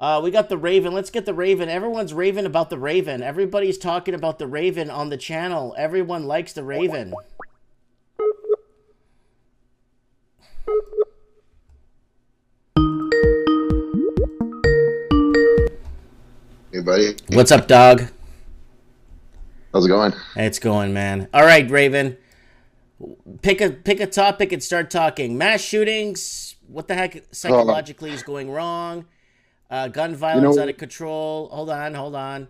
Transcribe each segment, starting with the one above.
We got the Raven. Let's get the Raven. Everyone's raving about the Raven. Everybody's talking about the Raven on the channel. Everyone likes the Raven. Hey, buddy. What's up, dog? How's it going? It's going, man. All right, Raven. Pick a topic and start talking. Mass shootings. What the heck psychologically is going wrong? Gun violence out of control. Hold on.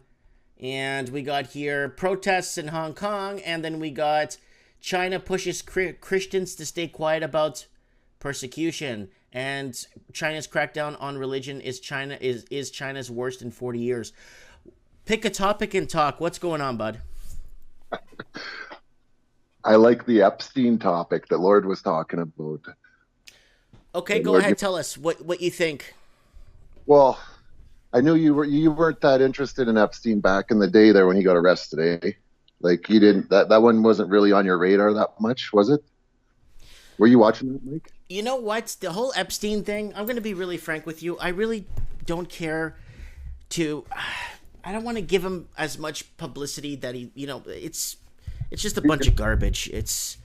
And we got here protests in Hong Kong, and then we got China pushes Christians to stay quiet about persecution, and China's crackdown on religion is China's worst in 40 years. Pick a topic and talk. What's going on, bud? I like the Epstein topic that Lord was talking about. Okay, go ahead. Tell us what you think. Well, I knew you weren't that interested in Epstein back in the day there when he got arrested, eh? Like you didn't that one wasn't really on your radar that much, was it? Were you watching that, Mike? You know what? The whole Epstein thing, I'm going to be really frank with you. I really don't care to I don't want to give him as much publicity that he, it's just a bunch of garbage. It's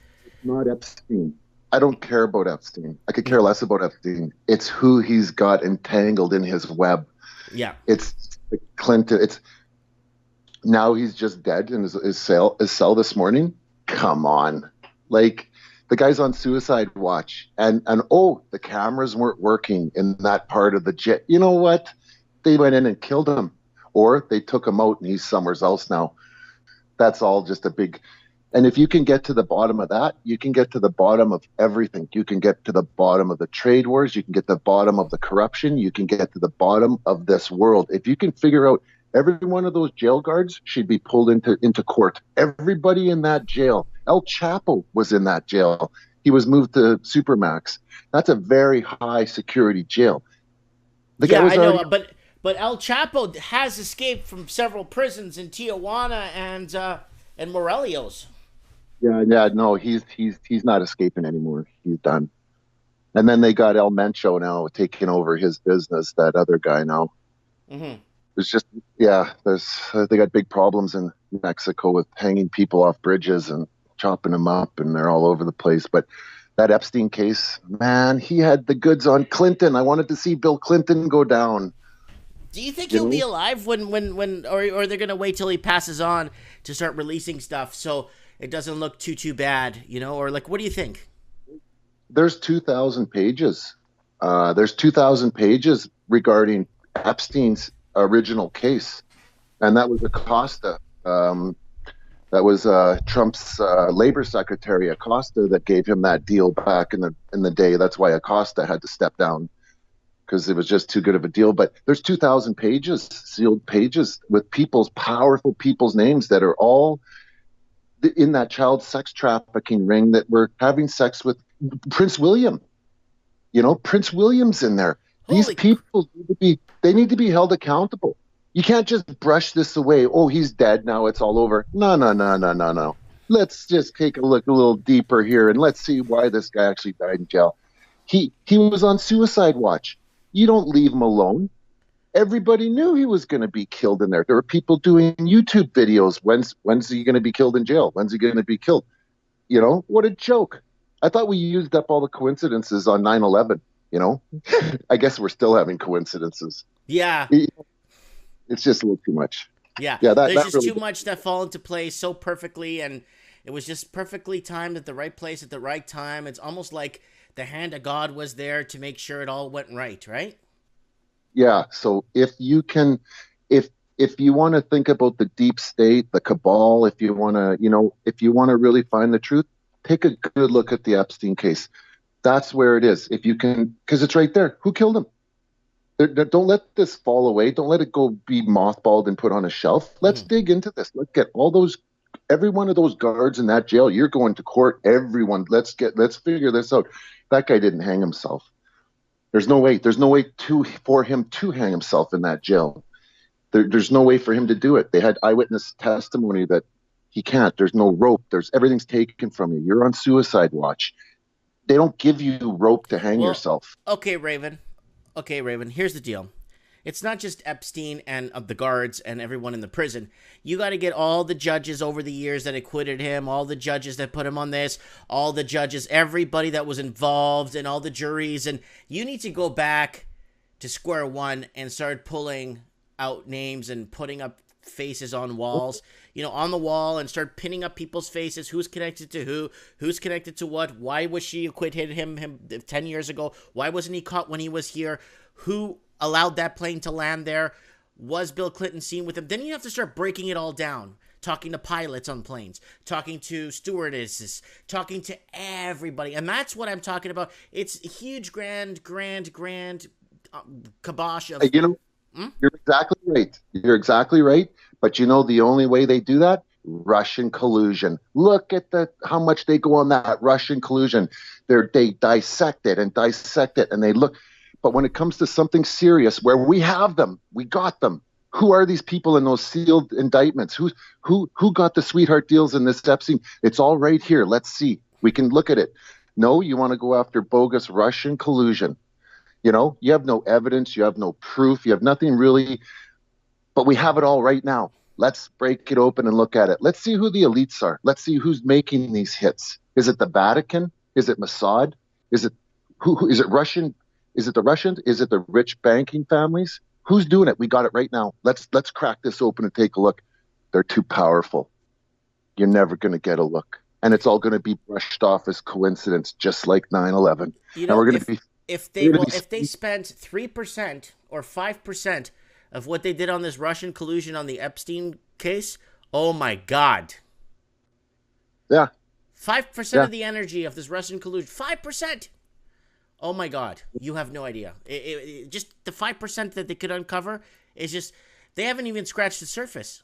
not Epstein. I don't care about Epstein. I could care less about Epstein. It's who he's got entangled in his web. Yeah. It's Clinton. It's now he's just dead in his cell this morning. Come on. Like the guy's on suicide watch and the cameras weren't working in that part of the jet. You know what? They went in and killed him, or they took him out and he's somewhere else now. That's all just a big. And if you can get to the bottom of that, you can get to the bottom of everything. You can get to the bottom of the trade wars. You can get to the bottom of the corruption. You can get to the bottom of this world. If you can figure out every one of those jail guards should be pulled into court. Everybody in that jail. El Chapo was in that jail. He was moved to Supermax. That's a very high security jail. I know, but El Chapo has escaped from several prisons in Tijuana and Morelos. Yeah, no, he's not escaping anymore. He's done. And then they got El Mencho now taking over his business. That other guy now. Mm-hmm. It's just they got big problems in Mexico with hanging people off bridges and chopping them up, and they're all over the place. But that Epstein case, man, he had the goods on Clinton. I wanted to see Bill Clinton go down. Do you think he'll be alive when or they're gonna wait till he passes on to start releasing stuff so it doesn't look too bad, or like what do you think? There's 2,000 pages. There's 2,000 pages regarding Epstein's original case, and that was Acosta. That was Trump's labor secretary Acosta that gave him that deal back in the day. That's why Acosta had to step down, because it was just too good of a deal. But there's 2,000 pages, sealed pages with powerful people's names that are all in that child sex trafficking ring that were having sex with Prince William. Prince William's in there. These people need to be held accountable. You can't just brush this away. Oh, he's dead now. It's all over. No. Let's just take a look a little deeper here and let's see why this guy actually died in jail. He was on suicide watch. You don't leave him alone. Everybody knew he was going to be killed in there. There were people doing YouTube videos. When's he going to be killed in jail? When's he going to be killed? What a joke. I thought we used up all the coincidences on 9/11. I guess we're still having coincidences. Yeah. It's just a little too much. Yeah. There's just really too much that fall into place so perfectly, and it was just perfectly timed at the right place at the right time. It's almost like the hand of God was there to make sure it all went right? Yeah. So if you want to think about the deep state, the cabal, if you want to really find the truth, take a good look at the Epstein case. That's where it is. If you can, because it's right there. Who killed him? Don't let this fall away. Don't let it go be mothballed and put on a shelf. Let's dig into this. Let's get every one of those guards in that jail. You're going to court. Everyone. Let's figure this out. That guy didn't hang himself. There's no way for him to hang himself in that jail. There's no way for him to do it. They had eyewitness testimony that he can't. There's no rope. Everything's taken from you. You're on suicide watch. They don't give you rope to hang yourself. Okay, Raven. Here's the deal. It's not just Epstein and of the guards and everyone in the prison. You got to get all the judges over the years that acquitted him, all the judges that put him on this, all the judges, everybody that was involved, and all the juries. And you need to go back to square one and start pulling out names and putting up faces on walls, on the wall, and start pinning up people's faces. Who's connected to who's connected to what? Why was she acquitted him 10 years ago? Why wasn't he caught when he was here? Who allowed that plane to land there? Was Bill Clinton seen with him? Then you have to start breaking it all down, talking to pilots on planes, talking to stewardesses, talking to everybody. And that's what I'm talking about. It's a huge, grand kibosh of... You're exactly right. You're exactly right. But the only way they do that? Russian collusion. Look at how much they go on that Russian collusion. They dissect it and they look. But when it comes to something serious where we have them, we got them. Who are these people in those sealed indictments? Who got the sweetheart deals in this Epstein? It's all right here. Let's see. We can look at it. No, you want to go after bogus Russian collusion. You have no evidence, you have no proof, you have nothing really, but we have it all right now. Let's break it open and look at it. Let's see who the elites are. Let's see who's making these hits. Is it the Vatican? Is it Mossad? Is it is it Russian? Is it the Russians? Is it the rich banking families? Who's doing it? We got it right now. Let's crack this open and take a look. They're too powerful. You're never going to get a look. And it's all going to be brushed off as coincidence, just like 9/11. And we're going to be... If they spent 3% or 5% of what they did on this Russian collusion on the Epstein case, oh my God. Yeah. 5% of the energy of this Russian collusion. 5%. Oh my God. You have no idea. Just the 5% that they could uncover is just, they haven't even scratched the surface.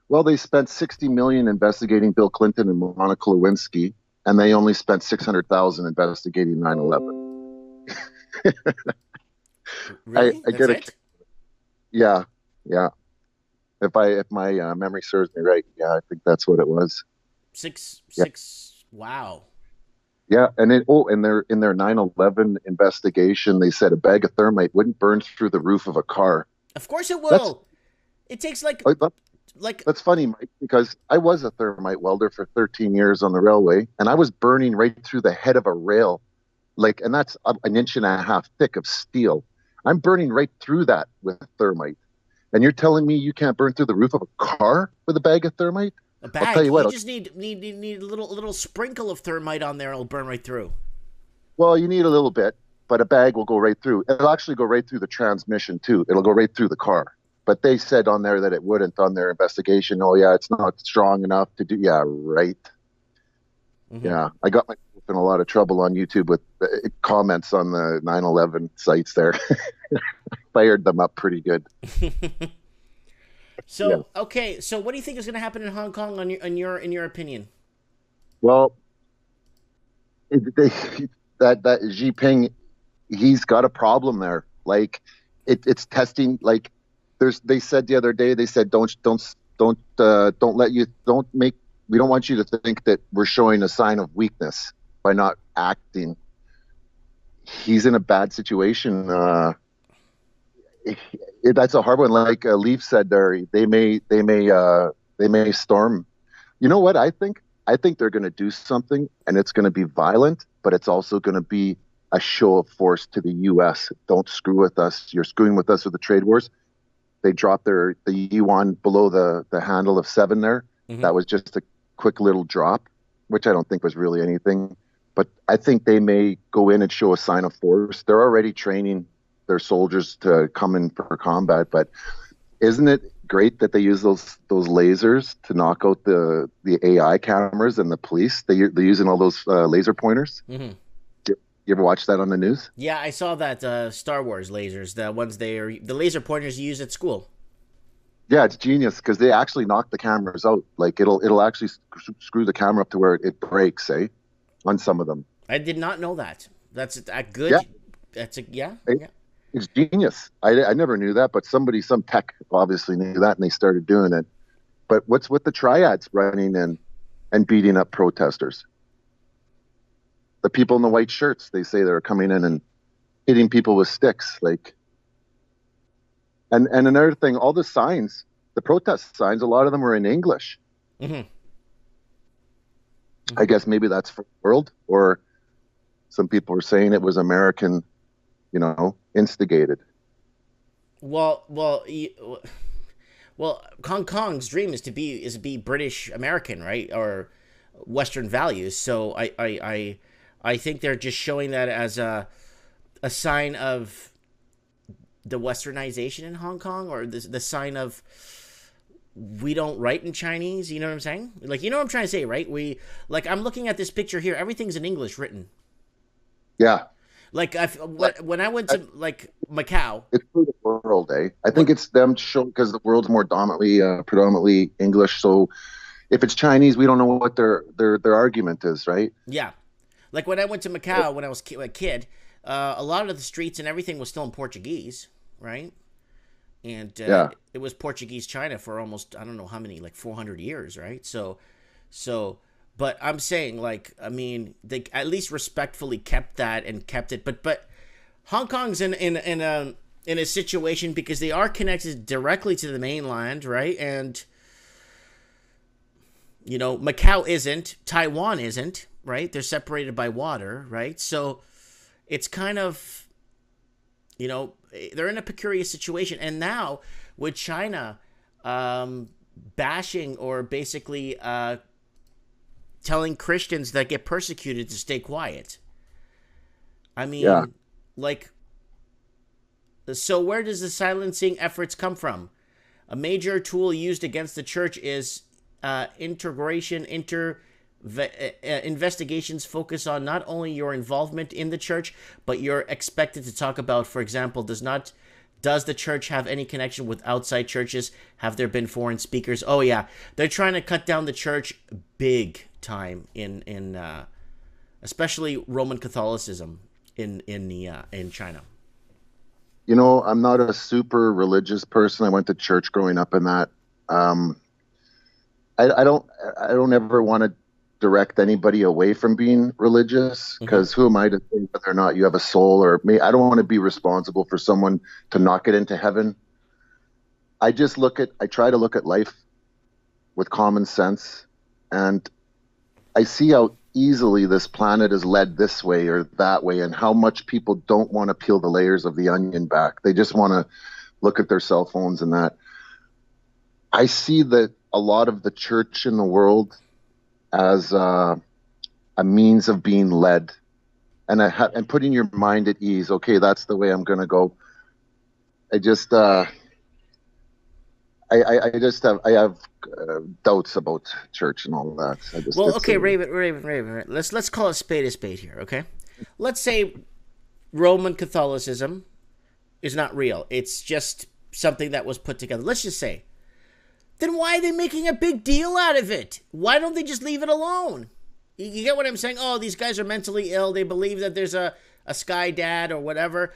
Well, they spent $60 million investigating Bill Clinton and Monica Lewinsky, and they only spent $600,000 investigating 9/11. Really? I get it. Yeah. If my memory serves me right, I think that's what it was. Six. Wow. Yeah, and in their 9/11 investigation, they said a bag of thermite wouldn't burn through the roof of a car. Of course it will. It takes That's funny, Mike, because I was a thermite welder for 13 years on the railway, and I was burning right through the head of a rail. And that's an inch and a half thick of steel. I'm burning right through that with thermite. And you're telling me you can't burn through the roof of a car with a bag of thermite? A bag? I'll tell you what. You just need a little sprinkle of thermite on there. It'll burn right through. Well, you need a little bit, but a bag will go right through. It'll actually go right through the transmission, too. It'll go right through the car. But they said on there that it wouldn't on their investigation. Oh, yeah, it's not strong enough to do. Yeah, right. Mm-hmm. Yeah, I got myself in a lot of trouble on YouTube with comments on the 9/11 sites there. Fired them up pretty good. So, okay, so what do you think is going to happen in Hong Kong in your opinion? Well, that Xi Jinping, he's got a problem there. Like it's testing. Like they said the other day, they said we don't want you to think that we're showing a sign of weakness by not acting. He's in a bad situation. That's a hard one. Like Leaf said there, they may storm. You know what I think? I think they're going to do something, and it's going to be violent, but it's also going to be a show of force to the U.S. Don't screw with us. You're screwing with us with the trade wars. They dropped the yuan below the handle of 7 there. Mm-hmm. That was just a quick little drop, which I don't think was really anything. But I think they may go in and show a sign of force. They're already training their soldiers to come in for combat. But isn't it great that they use those lasers to knock out the AI cameras and the police? They're using all those laser pointers. Mm-hmm. You ever watch that on the news? Yeah, I saw that Star Wars lasers, the ones the laser pointers you use at school. Yeah, it's genius because they actually knock the cameras out. Like it'll actually screw the camera up to where it breaks, on some of them. I did not know that. That's a good. Yeah. That's a It's genius. I never knew that, but some tech obviously knew that, and they started doing it. But what's with the triads running in and beating up protesters? The people in the white shirts, they say they're coming in and hitting people with sticks. Like, And another thing, all the signs, the protest signs, a lot of them were in English. Hmm. I Hmm. guess maybe that's for the world, or some people were saying it was American, instigated. Well, Hong Kong's dream is to be British American, right, or Western values. So I think they're just showing that as a sign of the westernization in Hong Kong, or the sign of we don't write in Chinese. You know what I'm saying? Like, you know what I'm trying to say, right? I'm looking at this picture here. Everything's in English written. Yeah, Like but when I went to like Macau. it's for the world, eh? I think What? it's them show because the world's more predominantly English. So if it's Chinese, we don't know what their argument is, right? Yeah, like when I went to Macau when I was a kid, a lot of the streets and everything was still in Portuguese, right? And Yeah, it was Portuguese China for almost I don't know how many, like 400 years, right? So, but I'm saying, like, I mean, they at least respectfully kept that and kept it, but Hong Kong's in a situation because they are connected directly to the mainland, right? And Macau isn't, Taiwan isn't, right? They're separated by water, right? So it's kind of, they're in a precarious situation. And now with China bashing or basically telling Christians that get persecuted to stay quiet. I yeah. mean, like, so where does the silencing efforts come from? A major tool used against the church is investigations focus on not only your involvement in the church, but you're expected to talk about, for example, does the church have any connection with outside churches? Have there been foreign speakers? Oh yeah, they're trying to cut down the church big time in especially Roman Catholicism in China. I'm not a super religious person. I went to church growing up in that. Um, I don't I don't ever want to direct anybody away from being religious Hmm. because who am I to say whether or not you have a soul or me? I don't want to be responsible for someone to not get into heaven. I try to look at life with common sense, and I see how easily this planet is led this way or that way, and how much people don't want to peel the layers of the onion back. They just want to look at their cell phones and that. I see that a lot of the church in the world as a means of being led and putting your mind at ease. Okay, that's the way I'm going to go. I just I just have doubts about church and all of that. I just Well, it's okay, Raven. Let's call a spade here, okay? Let's say Roman Catholicism is not real. It's just something that was put together. Let's just say. Then why are they making a big deal out of it? Why don't they just leave it alone? You get what I'm saying? Oh, these guys are mentally ill. They believe that there's a sky dad or whatever.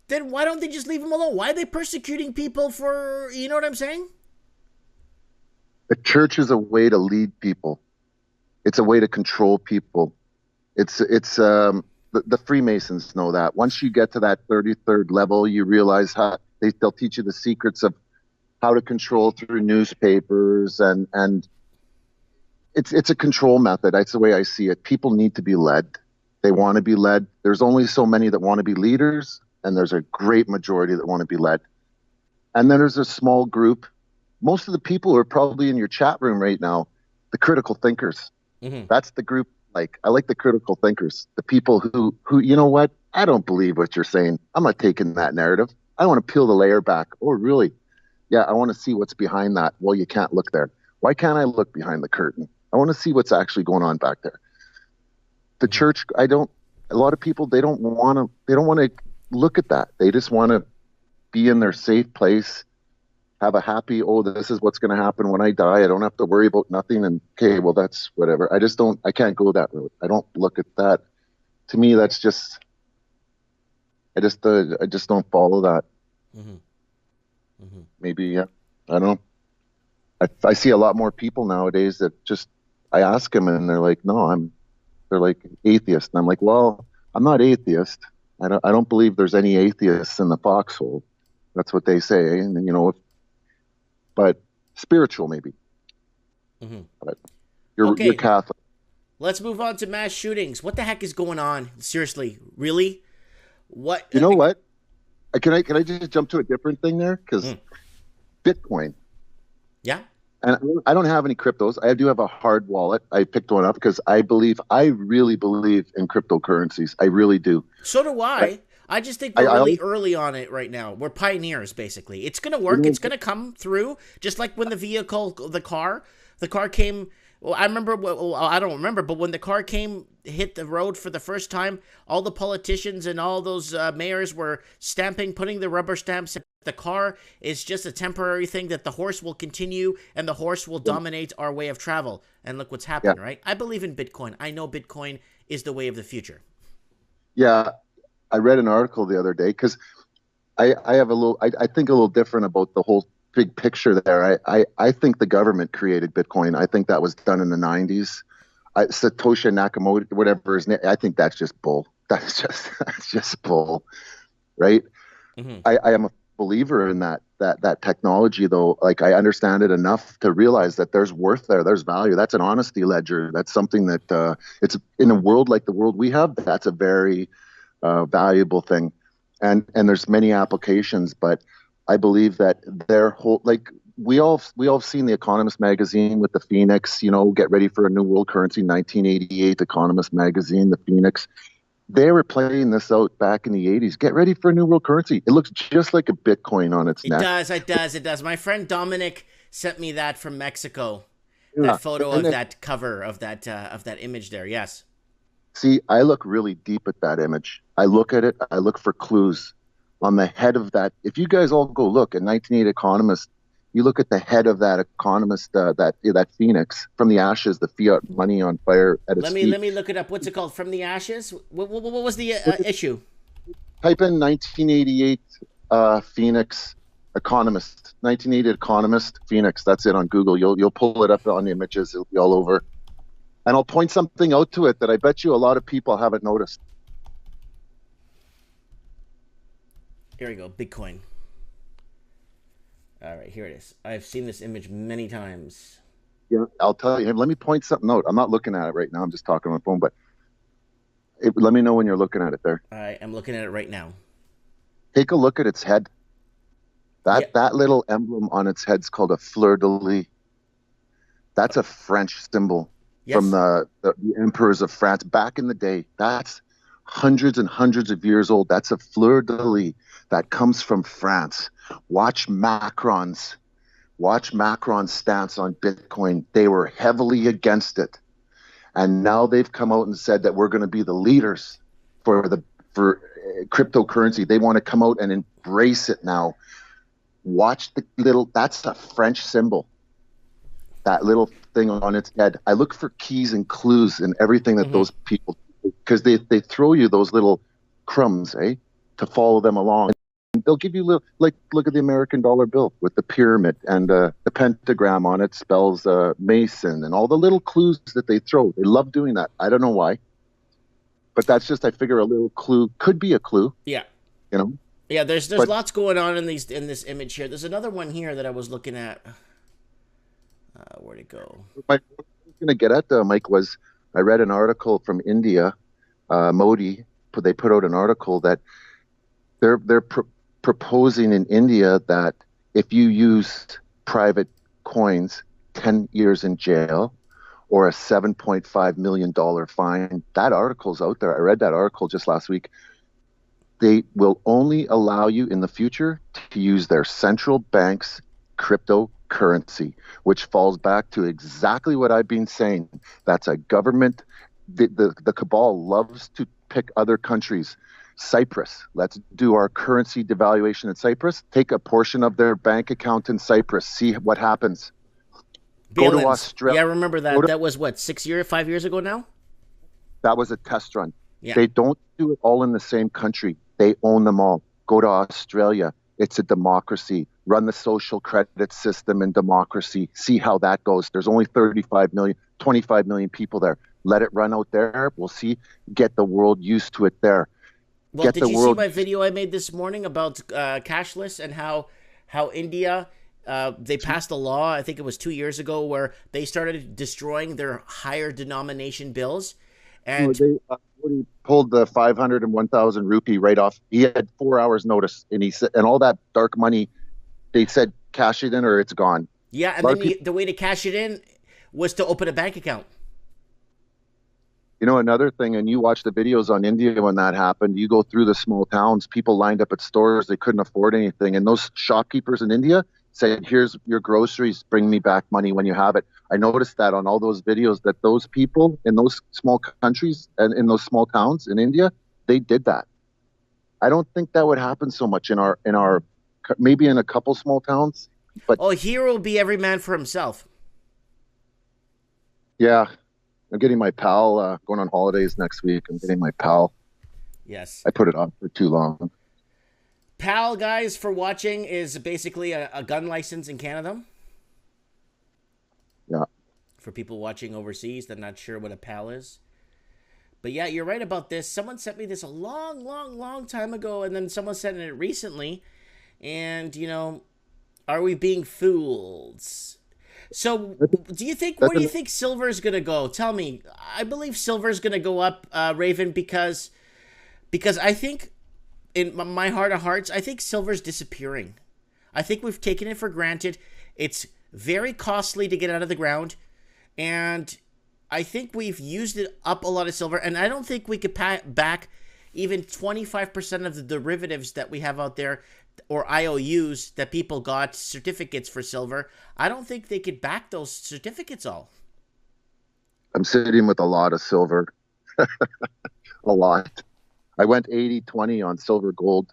Then why don't they just leave them alone? Why are they persecuting people for, you know what I'm saying? the church is a way to lead people. It's a way to control people. It's the Freemasons know that. Once you get to that 33rd level, you realize how they'll teach you the secrets of how to control through newspapers and it's a control method. That's the way I see it. People need to be led. They want to be led. There's only so many that want to be leaders, and there's a great majority that want to be led. And then there's a small group. Most of the people who are probably in your chat room right now, the critical thinkers. Mm-hmm. That's the group. Like I like the critical thinkers, the people who you know what? I don't believe what you're saying. I'm not taking that narrative. I want to peel the layer back. Oh, really? Yeah, I want to see what's behind that. Well, you can't look there. Why can't I look behind the curtain? I want to see what's actually going on back there. The Mm-hmm. church, I don't. A lot of people they don't want to look at that. They just want to be in their safe place, have a happy, oh, this is what's going to happen when I die. I don't have to worry about nothing. And okay, well, that's whatever. I can't go that route. I don't look at that. To me, that's just, I just don't follow that. Mm-hmm. Mm-hmm. Maybe, yeah, I don't know. I see a lot more people nowadays that just, I ask them and they're like, no, they're like atheist. And I'm like, well, I'm not atheist. I don't believe there's any atheists in the foxhole. That's what they say, and but spiritual maybe. Hmm. But you're Okay, Catholic. let's move on to mass shootings. What the heck is going on? Seriously, really? What? You know what? Can I just jump to a different thing there? Because Mm, Bitcoin, yeah. and I don't have any cryptos. I do have a hard wallet. I picked one up because I really believe in cryptocurrencies. I really do. So do But I. I just think we're I really always, early on it right now. We're pioneers, basically. It's gonna you work. know, It's gonna come through. Just like when the car came. Well, I remember. Well, I don't remember, but when the car came, hit the road for the first time, all the politicians and all those mayors were stamping, putting the rubber stamps. The car is just a temporary thing that the horse will continue, and the horse will dominate our way of travel. And look what's yeah, happened, right? I believe in Bitcoin. I know Bitcoin is the way of the future. yeah. I read an article the other day because I have a little I think a little different about the whole big picture there. I think the government created Bitcoin. I think that was done in the 90s. Satoshi Nakamoto, whatever his name, I think that's just bull. That's just bull, right? Hmm. I am a believer in that technology though. Like I understand it enough to realize that there's worth there, there's value. That's an honesty ledger. That's something that it's in a world like the world we have. That's a very valuable thing, and there's many applications. But I believe that their whole like we all have seen the Economist magazine with the Phoenix. Get ready for a new world currency. 1988 Economist magazine, the Phoenix. They were playing this out back in the 80s. Get ready for a new world currency. It looks just like a Bitcoin on its It neck. does. It does. It does. My friend Dominic sent me that from Mexico. That Yeah, photo and of then that cover of that image there. Yes. see, I look really deep at that image. I look at it. I look for clues on the head of that. If you guys all go look at 1980 Economist, you look at the head of that economist, that phoenix from the ashes, the fiat money on fire at its Let feet. me look it up. What's it called? From the ashes. What was the Look at, issue? type in 1988 Phoenix Economist, 1980 Economist Phoenix. That's it on Google. You'll pull it up on the images. It'll be all over. And I'll point something out to it that I bet you a lot of people haven't noticed. Here we go. Bitcoin. All right, here it is. I've seen this image many times. Yeah, I'll tell you. Let me point something out. I'm not looking at it right now. I'm just talking on my phone, but let me know when you're looking at it there. I am looking at it right now. Take a look at its head. Yeah. That little emblem on its head's called a fleur de lis. That's a French symbol from Yes. the emperors of France back in the day. That's hundreds and hundreds of years old. That's a fleur de lis that comes from France. Watch Macron's Watch Macron's stance on Bitcoin. They were heavily against it. And now they've come out and said that we're going to be the leaders for cryptocurrency. They want to come out and embrace it now. Watch the little, that's a French symbol, that little thing on its head. I look for keys and clues in everything that Hmm. those people, because they throw you those little crumbs, to follow them along. And they'll give you little, like, look at the American dollar bill with the pyramid and the pentagram on it spells Mason and all the little clues that they throw. They love doing that. I don't know why, but that's just, I figure a little clue could be a clue, Yeah. you know. Yeah. There's But lots going on in this image here. There's another one here that I was looking at. Where'd it go? what I was going to get at, Mike, was I read an article from India. Modi, they put out an article that they're proposing in India that if you use private coins, 10 years in jail or a $7.5 million fine. That article's out there. I read that article just last week. They will only allow you in the future to use their central bank's cryptocurrency, which falls back to exactly what I've been saying. That's a government. The cabal loves to pick other countries. Cyprus, let's do our currency devaluation in Cyprus. Take a portion of their bank account in Cyprus. See what happens. Go to Bail-ins. Australia. Yeah, I remember Go that. to, That was what 6 years, 5 years ago now. that was a test run. Yeah. They don't do it all in the same country. They own them all. Go to Australia. It's a democracy. Run the social credit system in democracy. See how that goes. There's only 35 million, 25 million people there. Let it run out there. We'll see. Get the world used to it there. Well, get did the you see world. my video I made this morning about cashless and how India they passed a law? I think it was 2 years ago where they started destroying their higher denomination bills, No, and they already pulled the 500 and 1,000 rupee right off. He had 4 hours notice, and he said, and all that dark money, they said cash it in or it's gone. yeah, A and lot then of people, the way to cash it in was to open a bank account. another thing, and you watch the videos on India when that happened. You go through the small towns, people lined up at stores, they couldn't afford anything, and those shopkeepers in India said, "Here's your groceries. Bring me back money when you have it." I noticed that on all those videos that those people in those small countries and in those small towns in India, they did that. I don't think that would happen so much in our maybe in a couple small towns, but Oh, here will be every man for himself. yeah, I'm getting my pal going on holidays next week. I'm getting my pal. Yes. I put it off for too long. PAL, guys, for watching is basically a gun license in Canada. Yeah. For people watching overseas, they're not sure what a PAL is. But yeah, you're right about this. Someone sent me this a long, long, long time ago, and then someone sent it recently. And, are we being fooled? So, do you think, where That's do you think silver is going to go? Tell me. I believe silver is going to go up, Raven, because I think, in my heart of hearts, I think silver's disappearing. I think we've taken it for granted. It's very costly to get out of the ground, and I think we've used it up a lot of silver, and I don't think we could back even 25% of the derivatives that we have out there, or IOUs that people got certificates for silver. I don't think they could back those certificates all. I'm sitting with a lot of silver, a lot. I went 80-20 on silver gold.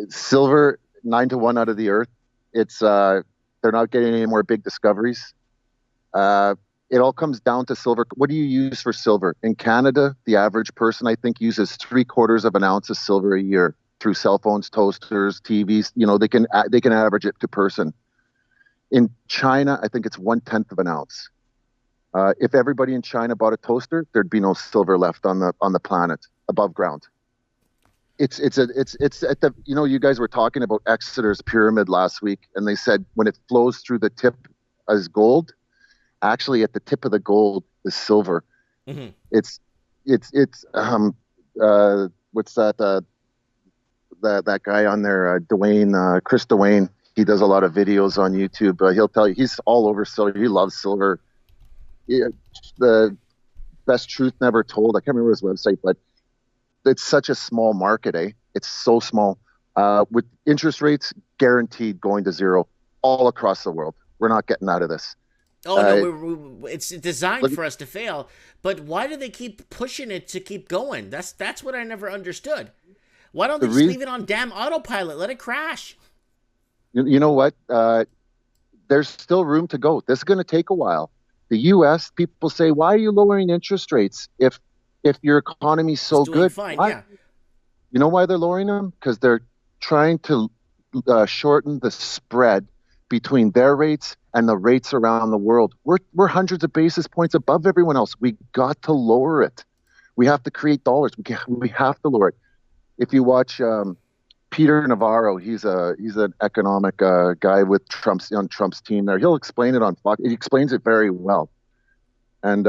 Silver 9-1 out of the earth. It's they're not getting any more big discoveries. It all comes down to silver. What do you use for silver? In Canada, the average person, I think, uses 3/4 of an ounce of silver a year through cell phones, toasters, TVs. They can average it to person. In China, I think it's 1/10 of an ounce. If everybody in China bought a toaster, there'd be no silver left on the planet above ground. It's at the you guys were talking about Exeter's pyramid last week, and they said when it flows through the tip as gold, actually at the tip of the gold is silver. Mm-hmm. It's what's that guy on there, Dwayne, Chris Dwayne. He does a lot of videos on YouTube. He'll tell you he's all over silver. He loves silver. Yeah, the best truth never told. I can't remember his website, but it's such a small market, eh? It's so small. With interest rates guaranteed going to zero all across the world. We're not getting out of this. Oh, no, it's designed for us to fail. But why do they keep pushing it to keep going? That's what I never understood. Why don't they just leave it on damn autopilot? Let it crash. You know what? There's still room to go. This is going to take a while. The U.S. people say, "Why are you lowering interest rates if your economy's so good?" Fine, why? Yeah. You know why they're lowering them? Because they're trying to shorten the spread between their rates and the rates around the world. We're hundreds of basis points above everyone else. We got to lower it. We have to create dollars. We have to lower it. If you watch Peter Navarro, he's an economic guy with Trump's team there. He'll explain it on Fox. He explains it very well, and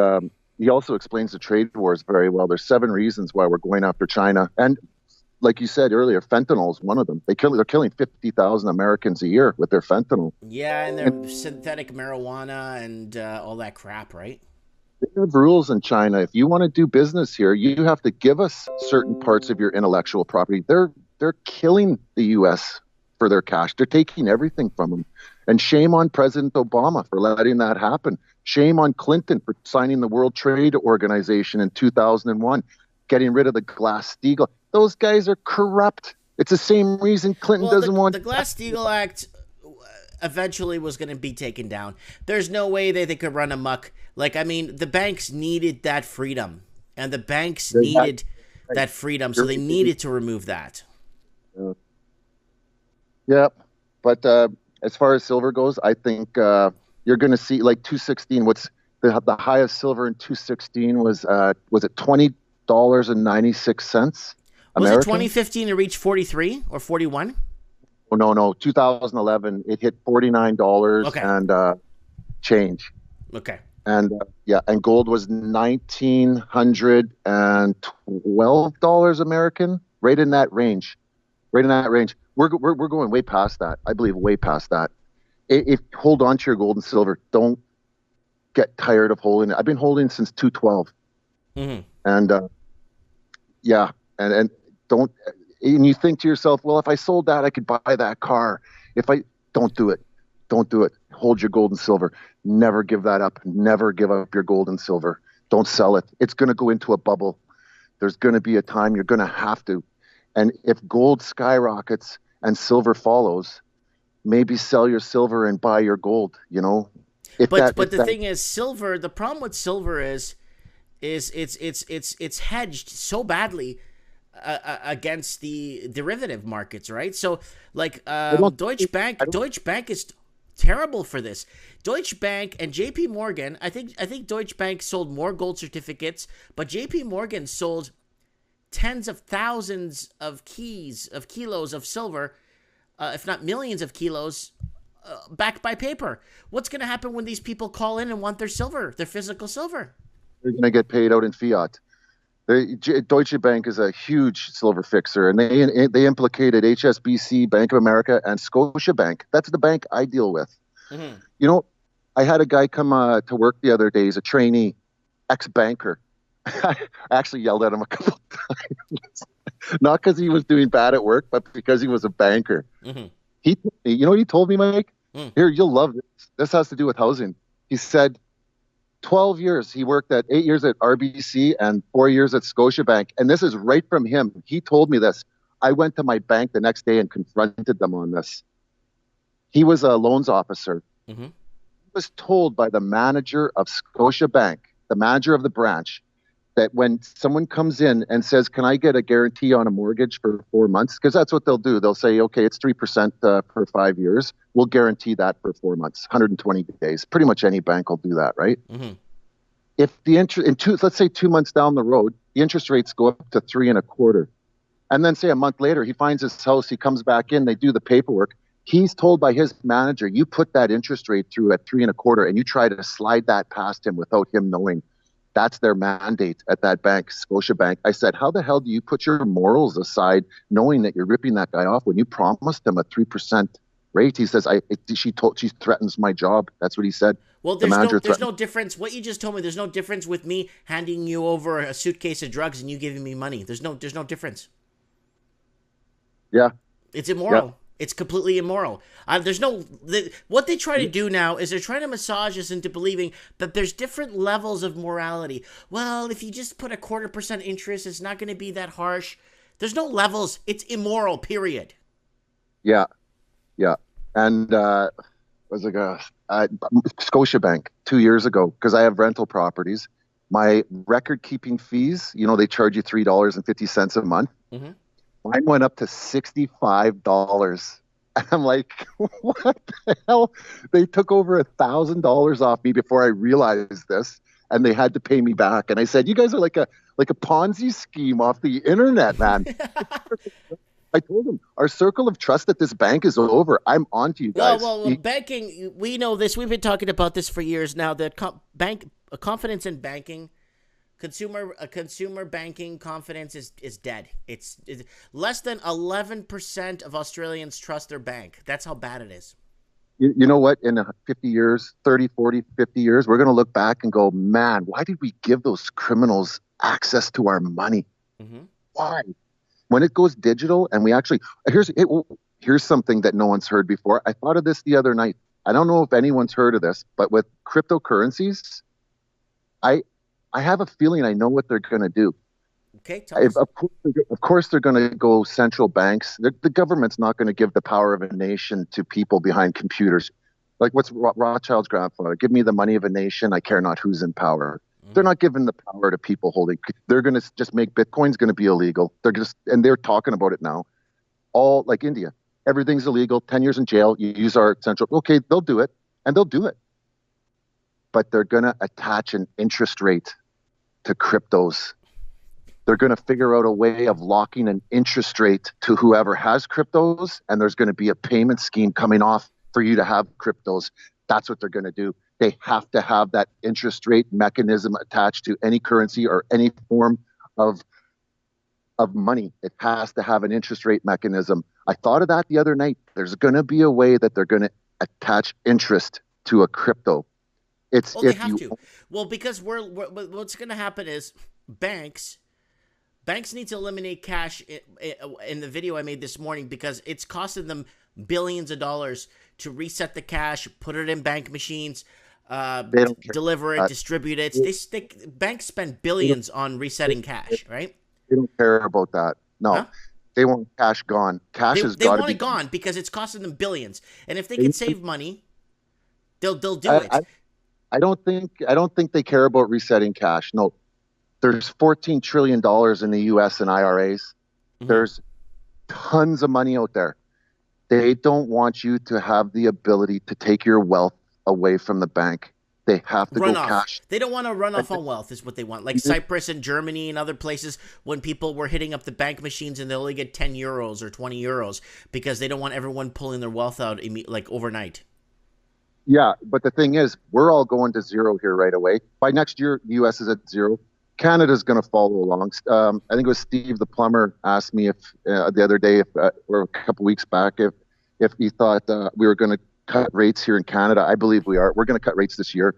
he also explains the trade wars very well. There's 7 reasons why we're going after China, and like you said earlier, fentanyl is one of them. They're killing 50,000 Americans a year with their fentanyl. Yeah, and their synthetic marijuana and all that crap, right? They have rules in China. If you want to do business here, you have to give us certain parts of your intellectual property. They're killing the U.S. for their cash. They're taking everything from them. And shame on President Obama for letting that happen. Shame on Clinton for signing the World Trade Organization in 2001, getting rid of the Glass-Steagall. Those guys are corrupt. It's the same reason Clinton doesn't want... The Glass-Steagall Act eventually was going to be taken down. There's no way they could run amok. The banks needed that freedom. And the banks needed that freedom, so they needed to remove that. Yeah, but as far as silver goes, I think you're going to see like 216. What's the highest silver in 216 was it $20.96? Was it American. 2015 to reach 43 or 41? Oh, no. 2011, it hit $49 Okay. and change. Okay. And yeah, and gold was $1,912 American, right in that range. Right in that range. We're going way past that. I believe way past that. If hold on to your gold and silver. Don't get tired of holding it. I've been holding since 212. Mm-hmm. And yeah, and don't, and you think to yourself, well, if I sold that, I could buy that car. If I don't do it, don't do it. Hold your gold and silver. Never give that up. Never give up your gold and silver. Don't sell it. It's going to go into a bubble. There's going to be a time you're going to have to. And if gold skyrockets and silver follows, maybe sell your silver and buy your gold, you know? But the thing is, silver, the problem with silver is it's hedged so badly against the derivative markets, right? So like Deutsche Bank is terrible for this. Deutsche Bank and JP Morgan, I think Deutsche Bank sold more gold certificates, but JP Morgan sold tens of thousands of kilos of silver, if not millions of kilos, backed by paper. What's going to happen when these people call in and want their silver, their physical silver? They're going to get paid out in fiat. Deutsche Bank is a huge silver fixer, and they implicated HSBC, Bank of America, and Scotia Bank. That's the bank I deal with. Mm-hmm. You know, I had a guy come to work the other day. He's a trainee, ex-banker. I actually yelled at him a couple of times, not because he was doing bad at work, but because he was a banker. Mm-hmm. You know what he told me, Mike? Mm. Here, you'll love this. This has to do with housing. He said 12 years. He worked 8 years at RBC and 4 years at Scotiabank. And this is right from him. He told me this. I went to my bank the next day and confronted them on this. He was a loans officer. Mm-hmm. He was told by the manager of Scotiabank, the manager of the branch, that when someone comes in and says, can I get a guarantee on a mortgage for 4 months? Because that's what they'll do. They'll say, okay, it's 3% for 5 years. We'll guarantee that for 4 months, 120 days. Pretty much any bank will do that, right? Mm-hmm. If the interest, let's say 2 months down the road, the interest rates go up to 3.25%. And then say a month later, he finds his house, he comes back in, they do the paperwork. He's told by his manager, you put that interest rate through at 3.25%, and you try to slide that past him without him knowing. That's their mandate at that bank, Scotiabank. I said, how the hell do you put your morals aside knowing that you're ripping that guy off when you promised him a 3% rate? He says, she threatens my job. That's what he said. Well, there's no difference. What you just told me, there's no difference with me handing you over a suitcase of drugs and you giving me money. There's no difference. Yeah. It's immoral. Yeah. It's completely immoral. What they try to do now is they're trying to massage us into believing that there's different levels of morality. Well, if you just put a 0.25% interest, it's not going to be that harsh. There's no levels. It's immoral, period. Yeah. Yeah. And was like Scotiabank 2 years ago, because I have rental properties, my record keeping fees, they charge you $3.50 a month. Mm-hmm. Mine went up to $65. And I'm like, what the hell? They took over $1,000 off me before I realized this, and they had to pay me back. And I said, you guys are like a Ponzi scheme off the internet, man. I told them our circle of trust at this bank is over. I'm on to you guys. Well, banking, we know this. We've been talking about this for years now. That confidence in banking, consumer banking confidence is dead. It's less than 11% of Australians trust their bank. That's how bad it is. You know what? In 50 years, 30, 40, 50 years, we're going to look back and go, man, why did we give those criminals access to our money? Mm-hmm. Why? When it goes digital and we actually, here's something that no one's heard before. I thought of this the other night. I don't know if anyone's heard of this, but with cryptocurrencies, I have a feeling I know what they're going to do. Okay, tell us. Of course, they're going to go central banks. The government's not going to give the power of a nation to people behind computers. Like what's Rothschild's grandfather? Give me the money of a nation. I care not who's in power. Mm-hmm. They're not giving the power to people holding. They're going to just make Bitcoin's going to be illegal. And they're talking about it now. All like India, everything's illegal. 10 years in jail. You use our central. Okay, they'll do it, and they'll do it. But they're going to attach an interest rate to cryptos. They're going to figure out a way of locking an interest rate to whoever has cryptos, and there's going to be a payment scheme coming off for you to have cryptos. That's what they're going to do. They have to have that interest rate mechanism attached to any currency or any form of money. It has to have an interest rate mechanism. I thought of that the other night. There's going to be a way that they're going to attach interest to a crypto. It's well, they have to. Well, because what's going to happen is banks need to eliminate cash in the video I made this morning, because it's costing them billions of dollars to reset the cash, put it in bank machines, deliver it, distribute it. Banks spend billions on resetting cash, right? They don't care about that. No. Huh? They want cash gone. Cash is got to be... They want it gone because it's costing them billions. And if they can save money, they'll do it. I don't think they care about resetting cash. No. There's $14 trillion in the U.S. in IRAs. Mm-hmm. There's tons of money out there. They don't want you to have the ability to take your wealth away from the bank. They have to go cash. They don't want to run off on wealth is what they want. Like Cyprus and Germany and other places, when people were hitting up the bank machines and they only get 10 euros or 20 euros because they don't want everyone pulling their wealth out like overnight. Yeah, but the thing is, we're all going to zero here right away. By next year, the U.S. is at zero. Canada's going to follow along. I think it was Steve the plumber asked me if the other day, or a couple weeks back, if he thought we were going to cut rates here in Canada. I believe we are. We're going to cut rates this year.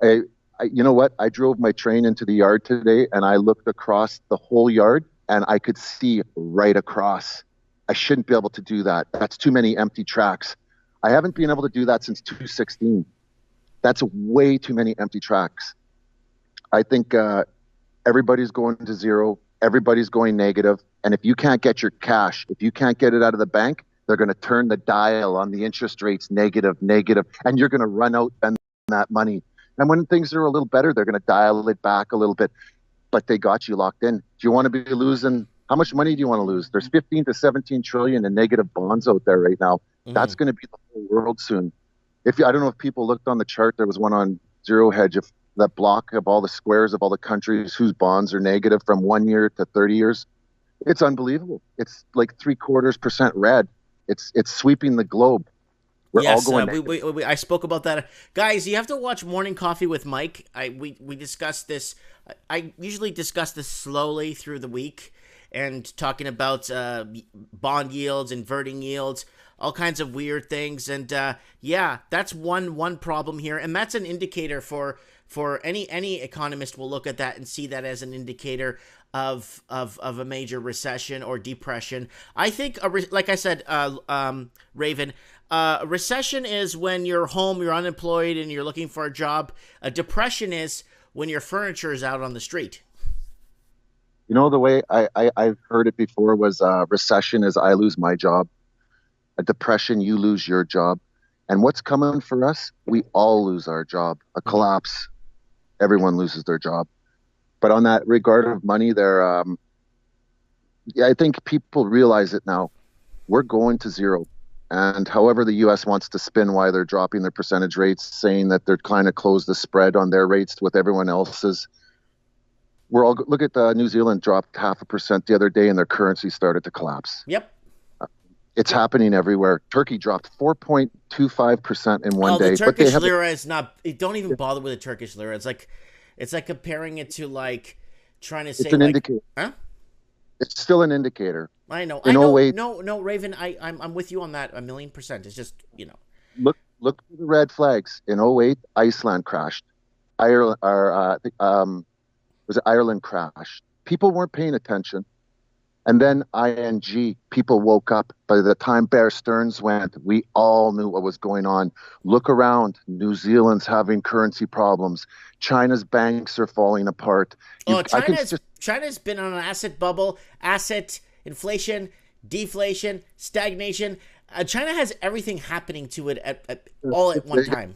You know what? I drove my train into the yard today, and I looked across the whole yard, and I could see right across. I shouldn't be able to do that. That's too many empty tracks. I haven't been able to do that since 2016. That's way too many empty tracks. I think everybody's going to zero. Everybody's going negative. And if you can't get your cash, if you can't get it out of the bank, they're going to turn the dial on the interest rates negative, and you're going to run out and that money. And when things are a little better, they're going to dial it back a little bit. But they got you locked in. Do you want to be losing? How much money do you want to lose? There's 15 to 17 trillion in negative bonds out there right now. Mm-hmm. That's going to be the whole world soon. I don't know if people looked on the chart. There was one on Zero Hedge, if that block of all the squares of all the countries whose bonds are negative from 1 year to 30 years. It's unbelievable. It's like 0.75% red. It's sweeping the globe. We're all going. I spoke about that, guys. You have to watch Morning Coffee with Mike. We discussed this. I usually discuss this slowly through the week and talking about bond yields, inverting yields, all kinds of weird things. And yeah, that's one problem here, and that's an indicator for any economist will look at that and see that as an indicator of a major recession or depression. I think, like I said, Raven, a recession is when you're home, you're unemployed, and you're looking for a job. A depression is when your furniture is out on the street. You know, the way I've heard it before was recession is I lose my job. A depression, you lose your job. And what's coming for us? We all lose our job. A collapse, everyone loses their job. But on that regard of money, I think people realize it now. We're going to zero. And however the U.S. wants to spin why they're dropping their percentage rates, saying that they're trying to close the spread on their rates with everyone else's. Look at New Zealand dropped 0.5% the other day and their currency started to collapse. Yep. It's happening everywhere. Turkey dropped 4.25% in one day. The Turkish lira is not. Don't even bother with the Turkish lira. It's like comparing it to like trying to say. It's an indicator. Huh? It's still an indicator. I know. No, Raven. I'm with you on that 1,000,000%. It's just Look for the red flags. In 2008, Iceland crashed. Ireland crashed. People weren't paying attention. And then ING, people woke up. By the time Bear Stearns went, we all knew what was going on. Look around. New Zealand's having currency problems. China's banks are falling apart. China's been on an asset bubble, asset inflation, deflation, stagnation. China has everything happening to it at one time.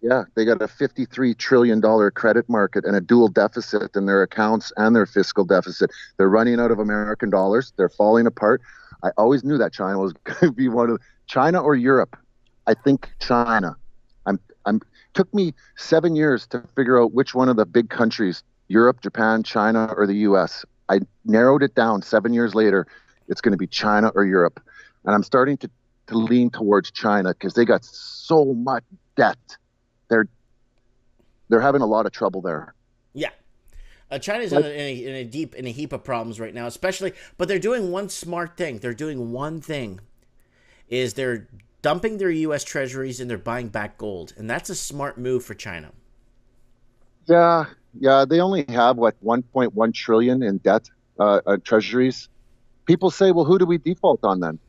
Yeah, they got a $53 trillion credit market and a dual deficit in their accounts and their fiscal deficit. They're running out of American dollars. They're falling apart. I always knew that China was going to be one of China or Europe. I think China. Took me 7 years to figure out which one of the big countries, Europe, Japan, China, or the U.S. I narrowed it down 7 years later. It's going to be China or Europe. And I'm starting to lean towards China because they got so much debt. They're they're having a lot of trouble there. Yeah. China's Like, in a heap of problems right now, especially. But they're doing one smart thing. They're doing one thing, is they're dumping their U.S. treasuries and they're buying back gold, and that's a smart move for China. yeah, yeah, they only have what 1.1 trillion in debt, treasuries. People say, well, who do we default on then?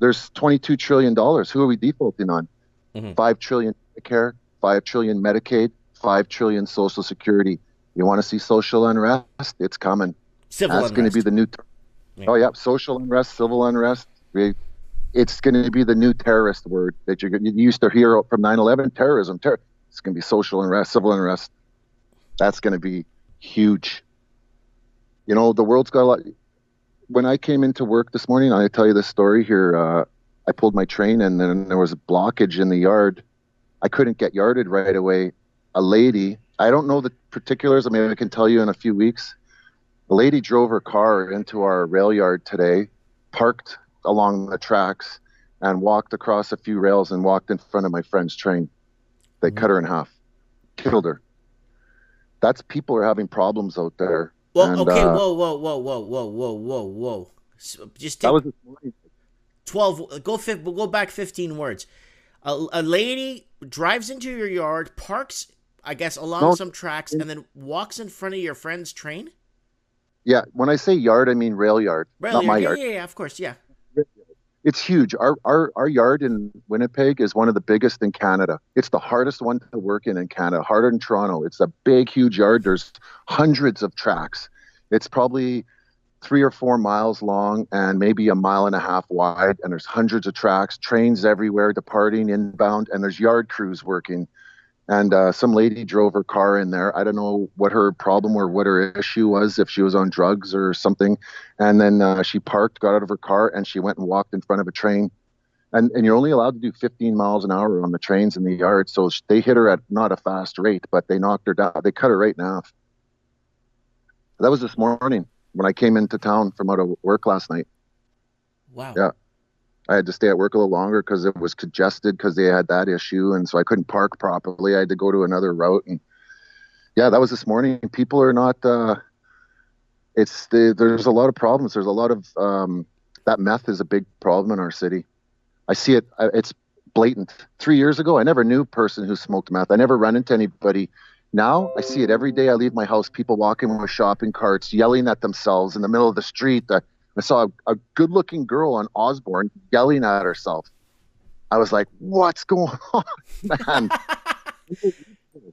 There's 22 trillion dollars. Who are we defaulting on? Mm-hmm. 5 trillion Medicare, 5 trillion Medicaid, 5 trillion Social Security. You want to see social unrest? It's coming. Civil That's going to be unrest. the new. Yeah. Oh yeah, social unrest, civil unrest. It's going to be the new terrorist word that you used to hear from 9/11. Terrorism. It's going to be social unrest, civil unrest. That's going to be huge. The world's got a lot. When I came into work this morning, I tell you this story here. I pulled my train and then there was a blockage in the yard. I couldn't get yarded right away. A lady, I don't know the particulars. I mean, I can tell you in a few weeks. A lady drove her car into our rail yard today, parked along the tracks, and walked across a few rails and walked in front of my friend's train. They cut her in half, killed her. That's people are having problems out there. Well, And okay, whoa. Just that take was this morning. 12. We'll go back 15 words. A lady drives into your yard, parks, I guess, along No, some tracks, and then walks in front of your friend's train. yeah. When I say yard, I mean rail yard, Rail not my yard, yard. yeah, of course, yeah. It's huge. Our yard in Winnipeg is one of the biggest in Canada. It's the hardest one to work in Canada, harder than Toronto. It's a big, huge yard. There's hundreds of tracks. It's probably 3 or 4 miles long and maybe a mile and a half wide. And there's hundreds of tracks, trains everywhere, departing, inbound, and there's yard crews working. And some lady drove her car in there. I don't know what her problem or what her issue was, if she was on drugs or something. And then she parked, got out of her car, and she went and walked in front of a train. And you're only allowed to do 15 miles an hour on the trains in the yard. So they hit her at not a fast rate, but they knocked her down. They cut her right in half. That was this morning when I came into town from out of work last night. Wow. Yeah. I had to stay at work a little longer because it was congested because they had that issue. And so I couldn't park properly. I had to go to another route. And yeah, that was this morning. People are not, there's a lot of problems. There's a lot of, that meth is a big problem in our city. I see it. It's blatant. 3 years ago, I never knew a person who smoked meth. I never run into anybody. Now I see it every day. I leave my house, people walking with shopping carts, yelling at themselves in the middle of the street. I saw a good-looking girl on Osborne yelling at herself. I was like, "What's going on, man?"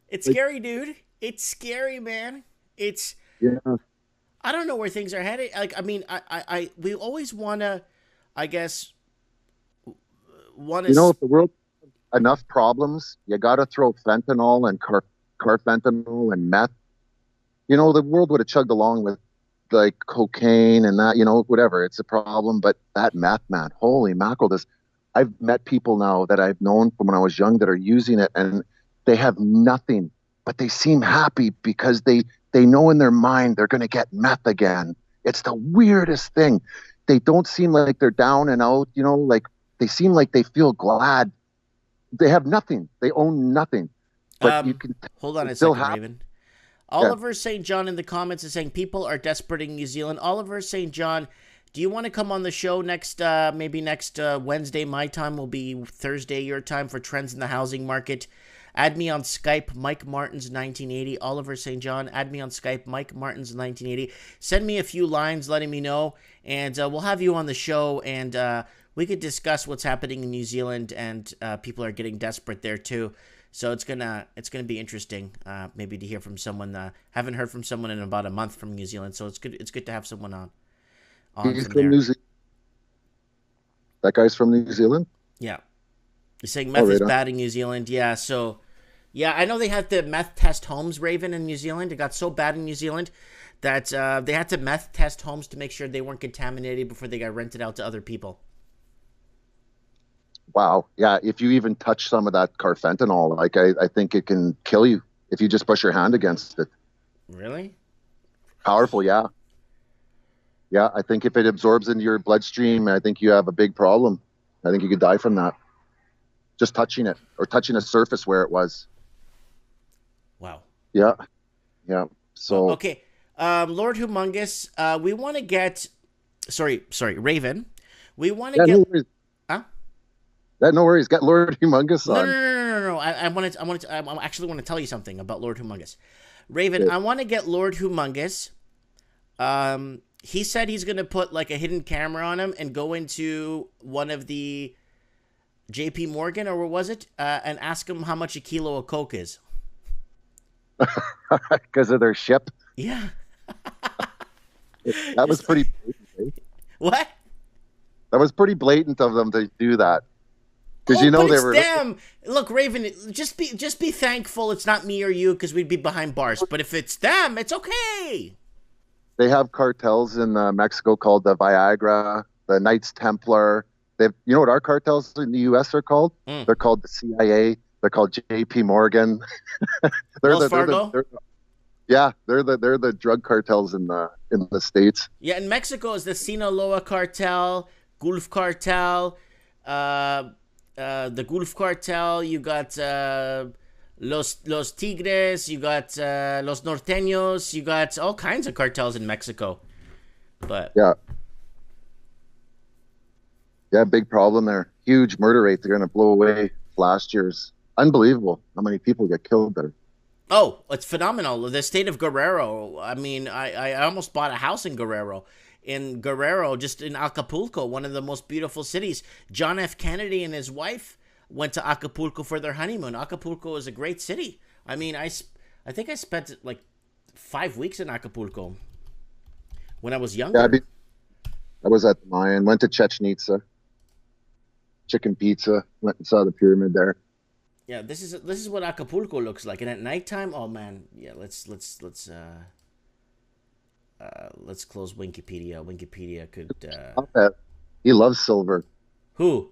It's scary, dude. It's scary, man. It's Yeah. I don't know where things are headed. Like, I mean, we always want to, I guess, want to. If the world has enough problems, you got to throw fentanyl and carfentanil and meth. The world would have chugged along with like cocaine and that, whatever. It's a problem, but that meth, man, holy mackerel! I've met people now that I've known from when I was young that are using it, and they have nothing, but they seem happy because they know in their mind they're going to get meth again. It's the weirdest thing. They don't seem like they're down and out, like they seem like they feel glad. They have nothing. They own nothing. But you can hold on a still second, Raven. Oliver St. John in the comments is saying people are desperate in New Zealand. Oliver St. John, do you want to come on the show next Wednesday? My time will be Thursday your time for Trends in the Housing Market. Add me on Skype, Mike Martins 1980. Oliver St. John, add me on Skype, Mike Martins 1980. Send me a few lines letting me know, and we'll have you on the show, and we could discuss what's happening in New Zealand, and people are getting desperate there too. So it's gonna be interesting, maybe to hear from someone. Haven't heard from someone in about a month from New Zealand, so it's good to have someone on. He's from New Zealand. That guy's from New Zealand. Yeah, he's saying meth is bad in New Zealand. Yeah, so yeah, I know they had to meth test homes, Raven, in New Zealand. It got so bad in New Zealand that they had to meth test homes to make sure they weren't contaminated before they got rented out to other people. Wow. Yeah. If you even touch some of that carfentanil, like I think it can kill you if you just push your hand against it. Really? Powerful. Yeah. Yeah, I think if it absorbs into your bloodstream, I think you have a big problem. I think you could die from that. Just touching it or touching a surface where it was. Wow. Yeah, yeah. Wow. So Okay. Lord Humongous, we want to get. Sorry, Raven. We want to yeah, get. no worries. Huh? Yeah, no worries. Got Lord Humongous No, no, on. no, no, no, no, no. I actually want to tell you something about Lord Humongous. Raven, Okay. I want to get Lord Humongous. He said he's gonna put like a hidden camera on him and go into one of the J.P. Morgan or what was it, and ask him how much a kilo of coke is. Because of their ship. Yeah. That was Just pretty blatant, eh? what? That was pretty blatant of them to do that. Because Oh, you but know they it's were them. Look, Raven, just be thankful it's not me or you because we'd be behind bars. But if it's them, it's okay. they have cartels in Mexico called the Viagra, the Knights Templar. They've, you know what our cartels in the U.S. are called? Mm. They're called the CIA. They're called J.P. Morgan. Wells Fargo. Yeah, they're the drug cartels in the states. Yeah, in Mexico is the Sinaloa cartel, Gulf cartel, uh, the Gulf cartel. You got Los Tigres. You got Los Norteños. You got all kinds of cartels in Mexico. But Yeah, yeah, big problem there. Huge murder rate. They're going to blow away last year's. Unbelievable how many people get killed there. oh, it's phenomenal. The state of Guerrero. I mean, I almost bought a house in Guerrero. In Guerrero, just in Acapulco, one of the most beautiful cities. John F. Kennedy and his wife went to Acapulco for their honeymoon. Acapulco is a great city. I mean, I think I spent like 5 weeks in Acapulco when I was Yeah, younger. I was at the Mayan. Went to Chichen Itza, chicken pizza. Went and saw the pyramid there. Yeah, this is what Acapulco looks like. And at nighttime, oh man, yeah. Let's close Wikipedia. Wikipedia could He loves silver. who?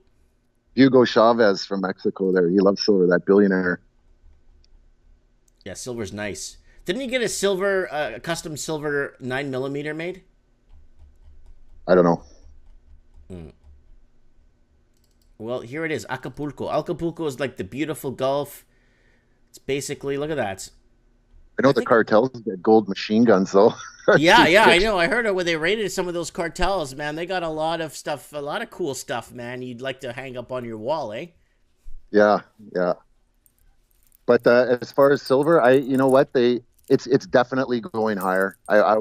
Hugo Chavez from Mexico there. He loves silver, that billionaire. Yeah, silver's nice. Didn't he get a silver, custom silver 9 millimeter made? I don't know. Hmm. Well, here it is, Acapulco. Acapulco is like the beautiful Gulf. It's basically look at that. I I know the think. cartels get gold machine guns though. Yeah, yeah, I know. I heard it when they raided some of those cartels. Man, they got a lot of stuff, a lot of cool stuff. Man, you'd like to hang up on your wall, eh? Yeah, yeah. But as far as silver, you know what it's definitely going higher. I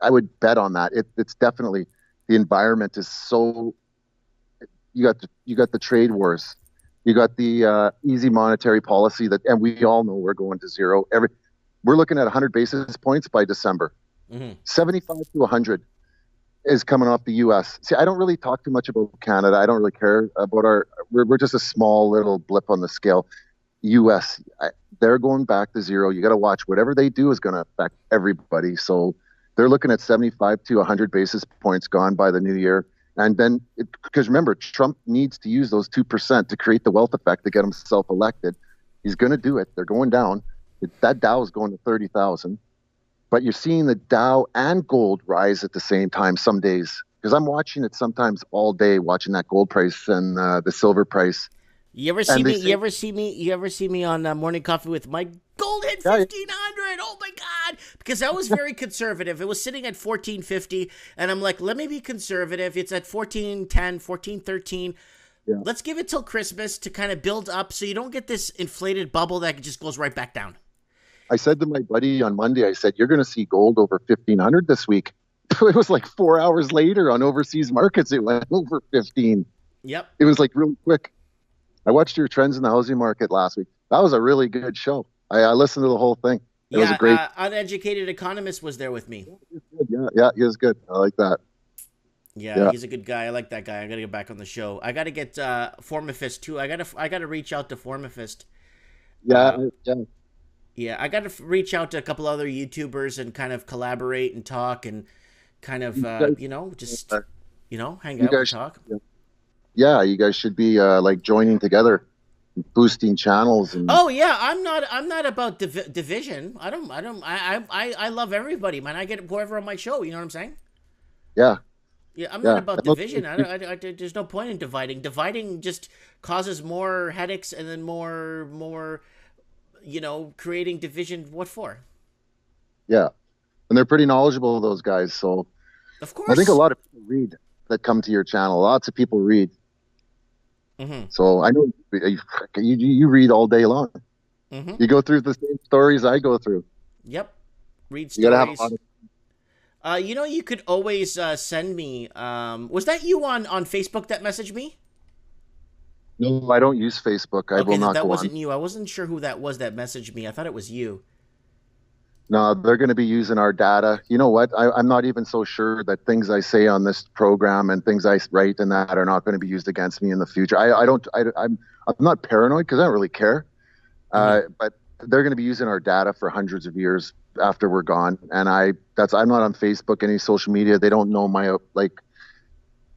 would bet on that. It's definitely the environment is so. You got the trade wars, you got the easy monetary policy that, and we all know we're going to zero. We're looking at 100 basis points by December. Mm-hmm. 75 to 100 is coming off the U.S. See, I don't really talk too much about Canada. I don't really care about our. We're just a small little blip on the scale. U.S. They're going back to zero. You got to watch whatever they do is going to affect everybody. So they're looking at 75 to 100 basis points gone by the new year. And then, because remember, Trump needs to use those 2% to create the wealth effect to get himself elected. He's going to do it. They're going down. That Dow is going to 30,000. But you're seeing the Dow and gold rise at the same time some days. Because I'm watching it sometimes all day, watching that gold price and the silver price. You ever see And they me? You say, ever see me? You ever see me on Morning Coffee with Mike? Gold hit yeah, 1,500. Oh my god! Because I was very conservative. It was sitting at 1,450, and I'm like, let me be conservative. It's at 1,410, 1,413. yeah. Let's give it till Christmas to kind of build up, so you don't get this inflated bubble that just goes right back down. I said to my buddy on Monday, I said, you're going to see gold over 1,500 this week. It was like 4 hours later on overseas markets. It went over 15. Yep. It was like really quick. I watched your trends in the housing market last week. That was a really good show. I listened to the whole thing. It was Yeah. a great. Uneducated economist was there with me. Yeah, yeah, he was good. I like that. Yeah, Yeah, he's a good guy. I like that guy. I gotta get back on the show. I gotta get Formifist too. I gotta reach out to Formifist. yeah, Uh, yeah. yeah, I gotta reach out to a couple other YouTubers and kind of collaborate and talk and kind of You guys, just uh, hang you out and guys, talk. yeah, you guys should be like joining together. boosting channels and Oh yeah, I'm not about division. I love everybody, man. I get whoever on my show. You know what I'm saying? yeah, Yeah, I'm not yeah. about division. There's no point in dividing. Dividing just causes more headaches and then more, creating division. What for? Yeah, and they're pretty knowledgeable, those guys. So Of I think a course. lot of people read that come to your channel. Lots of people read. Mm-hmm. So I know you read all day long. Mm-hmm. You go through the same stories I go through. Yep. Read You got to have a lot stories. of. You could always send me. Was that you on Facebook that messaged me? No, I don't use Facebook. I Okay, will not that go on. wasn't you. I wasn't sure who that was that messaged me. I thought it was you. No, they're going to be using our data. You know what? I'm not even so sure that things I say on this program and things I write and that are not going to be used against me in the future. I don't. I'm not paranoid because I don't really care. Mm-hmm. But they're going to be using our data for hundreds of years after we're gone. And I'm not on Facebook, any social media. They don't know my like.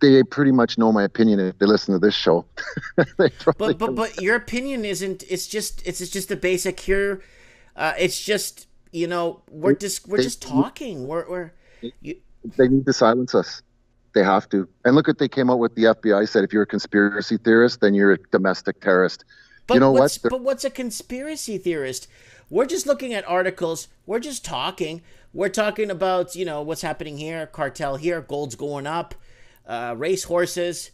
They pretty much know my opinion if they listen to this show. They probably But your opinion isn't. It's just the basic here. It's just we're just they, talking. We're you, they need to silence us. They have to. And look what they came out with. The FBI said if you're a conspiracy theorist, then you're a domestic terrorist. You but know what's what? but what's a conspiracy theorist? We're just looking at articles. We're just talking. We're talking about what's happening here, cartel here, gold's going up, race horses,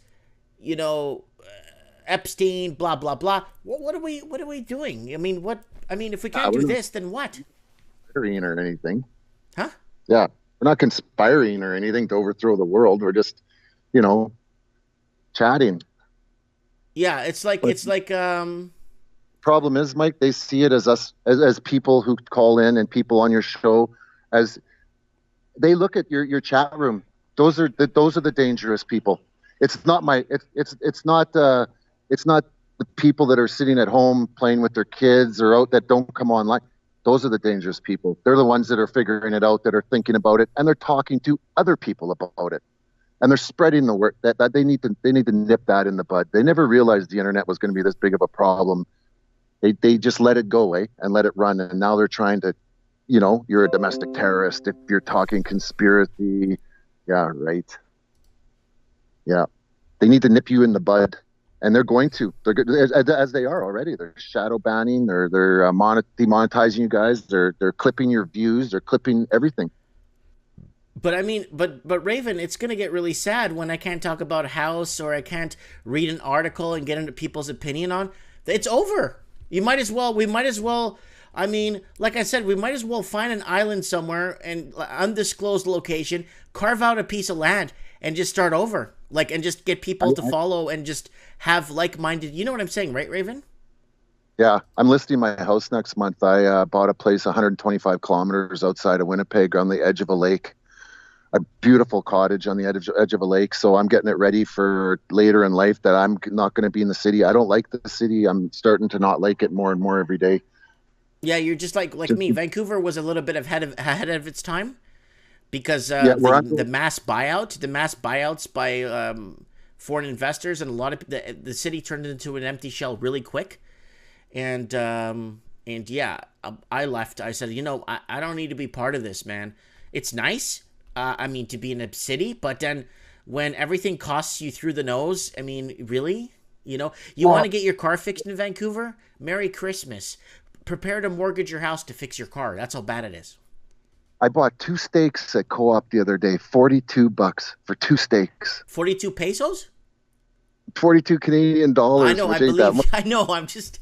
you know, Epstein, blah blah blah. What are we doing? I mean, what? I mean, if we can't do We're not this, then what? conspiring or anything. Huh? Yeah, we're not conspiring or anything to overthrow the world. We're just, you know, chatting. Yeah, But it's like problem is, Mike, they see it as us as people who call in and people on your show as they look at your chat room. Those are the dangerous people. It's not my it's not the people that are sitting at home playing with their kids or out that don't come online. Those are the dangerous people. They're the ones that are figuring it out, that are thinking about it, and they're talking to other people about it. And they're spreading the word that they need to nip that in the bud. They never realized the internet was going to be this big of a problem. They just let it go, and let it run. And now they're trying to, you're a domestic terrorist if you're talking conspiracy. Yeah, right. Yeah, they need to nip you in the bud, and they're going to. They're good as they are already. They're shadow banning. They're demonetizing you guys. They're clipping your views. They're clipping everything. But I mean, but Raven, it's gonna get really sad when I can't talk about a house or I can't read an article and get into people's opinion on. It's over. You might as well. We might as well. I mean, like I said, we might as well find an island somewhere and undisclosed location, carve out a piece of land, and just start over. Like, and just get people to follow and just have like-minded. You know what I'm saying, right, Raven? Yeah, I'm listing my house next month. I bought a place 125 kilometers outside of Winnipeg on the edge of a lake. A beautiful cottage on the edge of a lake. So I'm getting it ready for later in life that I'm not going to be in the city. I don't like the city. I'm starting to not like it more and more every day. Yeah, you're just like Just, me. Vancouver was a little bit ahead of its time because yeah, where I'm the going, mass buyouts by foreign investors, and a lot of the city turned into an empty shell really quick. And yeah, I left. I said, I don't need to be part of this, man. It's nice. I mean, to be in a city, but then when everything costs you through the nose, I mean, really? You want to get your car fixed in Vancouver? Merry Christmas. Prepare to mortgage your house to fix your car. That's how bad it is. I bought two steaks at Co-op the other day, $42 for two steaks. 42 pesos? 42 Canadian I dollars, know, I which ain't that believe. much. I know, I'm just.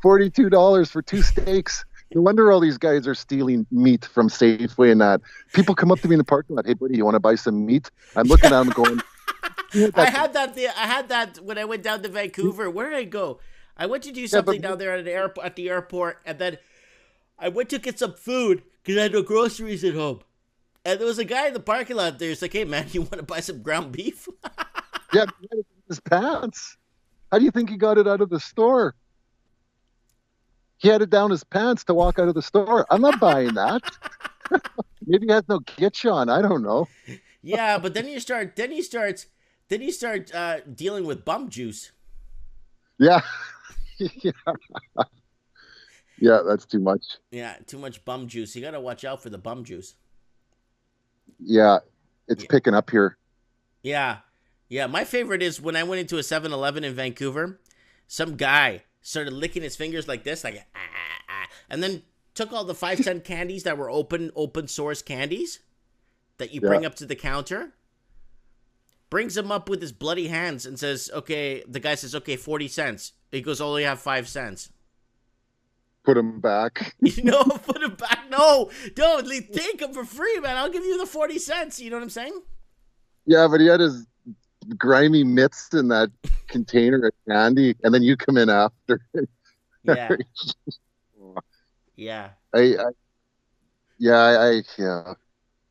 $42 for two steaks. No wonder all these guys are stealing meat from Safeway and that. People come up to me in the parking lot. Hey, buddy, you want to buy some meat? I'm looking at them going, I had that when I went down to Vancouver. Where did I go? I went to do something down there at the airport, and then I went to get some food because I had no groceries at home. And there was a guy in the parking lot there. He's like, "Hey, man, you want to buy some ground beef?" yeah, he had it in his pants. How do you think he got it out of the store? He had it down his pants to walk out of the store. I'm not buying that. Maybe he has no gitch on. I don't know. Yeah, but then you start dealing with bum juice. Yeah. Yeah. Yeah, that's too much. Yeah, too much bum juice. You got to watch out for the bum juice. Yeah, it's Yeah. picking up here. Yeah. Yeah, my favorite is when I went into a 7-Eleven in Vancouver, some guy started licking his fingers like this, like and then took all the 5 cent candies that were open source candies that you Yeah, bring up to the counter, brings them up with his bloody hands and says, okay, the guy says, okay, 40 cents. He goes, oh, you have 5 cents. put them back. You know, put it back. No, don't take them for free, man. I'll give you the 40 cents. You know what I'm saying? Yeah, but he had his grimy mitts in that container of candy, and then you come in after. Yeah. Yeah. I yeah.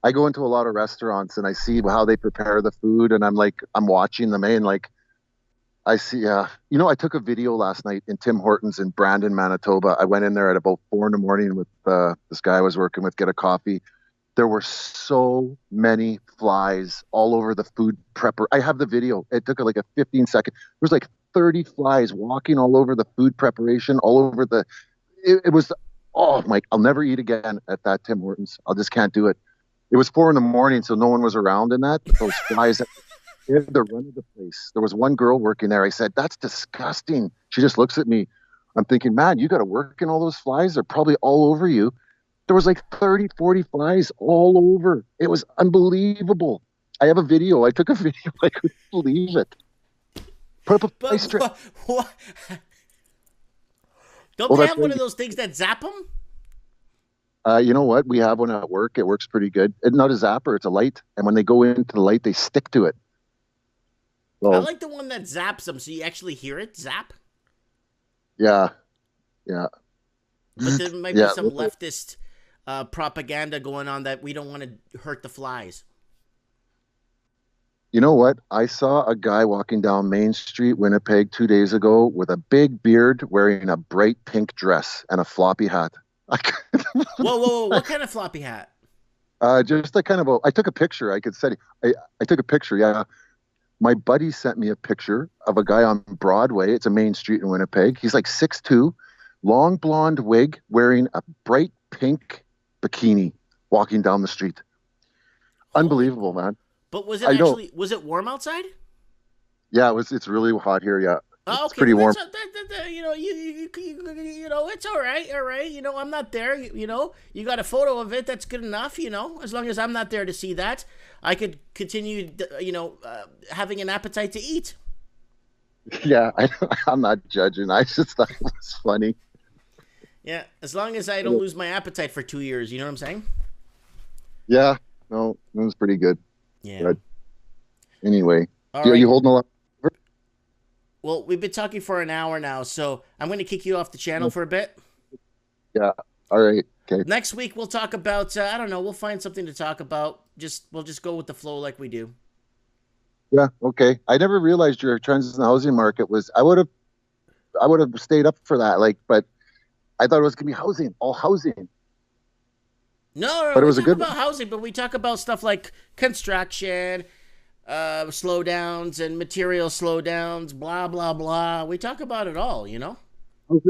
I go into a lot of restaurants and I see how they prepare the food, and I'm watching them, and like I see, I took a video last night in Tim Hortons in Brandon, Manitoba. I went in there at about 4 in the morning with this guy I was working with, get a coffee. There were so many flies all over the food prepper. I have the video. It took like a 15-second. There was like 30 flies walking all over the food preparation, all over it was, oh my, I'll never eat again at that Tim Hortons. I just can't do it. It was 4 in the morning, so no one was around in that. But those flies, they had the run of the place. There was one girl working there. I said, that's disgusting. She just looks at me. I'm thinking, man, you got to work in all those flies. They're probably all over you. There was like 30, 40 flies all over. It was unbelievable. I have a video. I took a video. I couldn't believe it. Put up a fly strip. What? Don't Oh, they that's have one right. of those things that zap them? You know what? We have one at work. It works pretty good. It's not a zapper. It's a light. And when they go into the light, they stick to it. I So like the one that zaps them so you actually hear it zap. yeah, yeah, But there might be yeah. some leftist propaganda going on that we don't want to hurt the flies. You know what? I saw a guy walking down Main Street, Winnipeg, 2 days ago with a big beard, wearing a bright pink dress and a floppy hat. Whoa, whoa, whoa! What kind of floppy hat? Just a kind of a. I took a picture. I could say I took a picture. Yeah, my buddy sent me a picture of a guy on Broadway. It's a main street in Winnipeg. He's like 6'2", long blonde wig, wearing a bright pink bikini, walking down the street. Holy! Unbelievable, man. But was it I know. actually? Was it warm outside? Yeah, it's really hot here. Yeah, Oh, it's okay. pretty Well, warm. you know, you know, it's all right, all right. You know, I'm not there. You know, you got a photo of it. That's good enough. You know, as long as I'm not there to see that, I could continue. You know, having an appetite to eat. Yeah, I'm not judging. I just thought it was funny. Yeah, as long as I don't lose my appetite for 2 years. You know what I'm saying? Yeah, no, it was pretty good. Yeah. But anyway, All are you right. holding a lot? Well, we've been talking for an hour now, so I'm going to kick you off the channel for a bit. Yeah. All right. Okay. Next week we'll talk about I don't know. We'll find something to talk about. We'll just go with the flow like we do. Yeah. Okay. I never realized your trends in the housing market was. I would have stayed up for that. Like, but I thought it was gonna be housing, all housing. No, But it we was a talk good. about housing, but we talk about stuff like construction, slowdowns and material slowdowns, blah blah blah. We talk about it all, you know.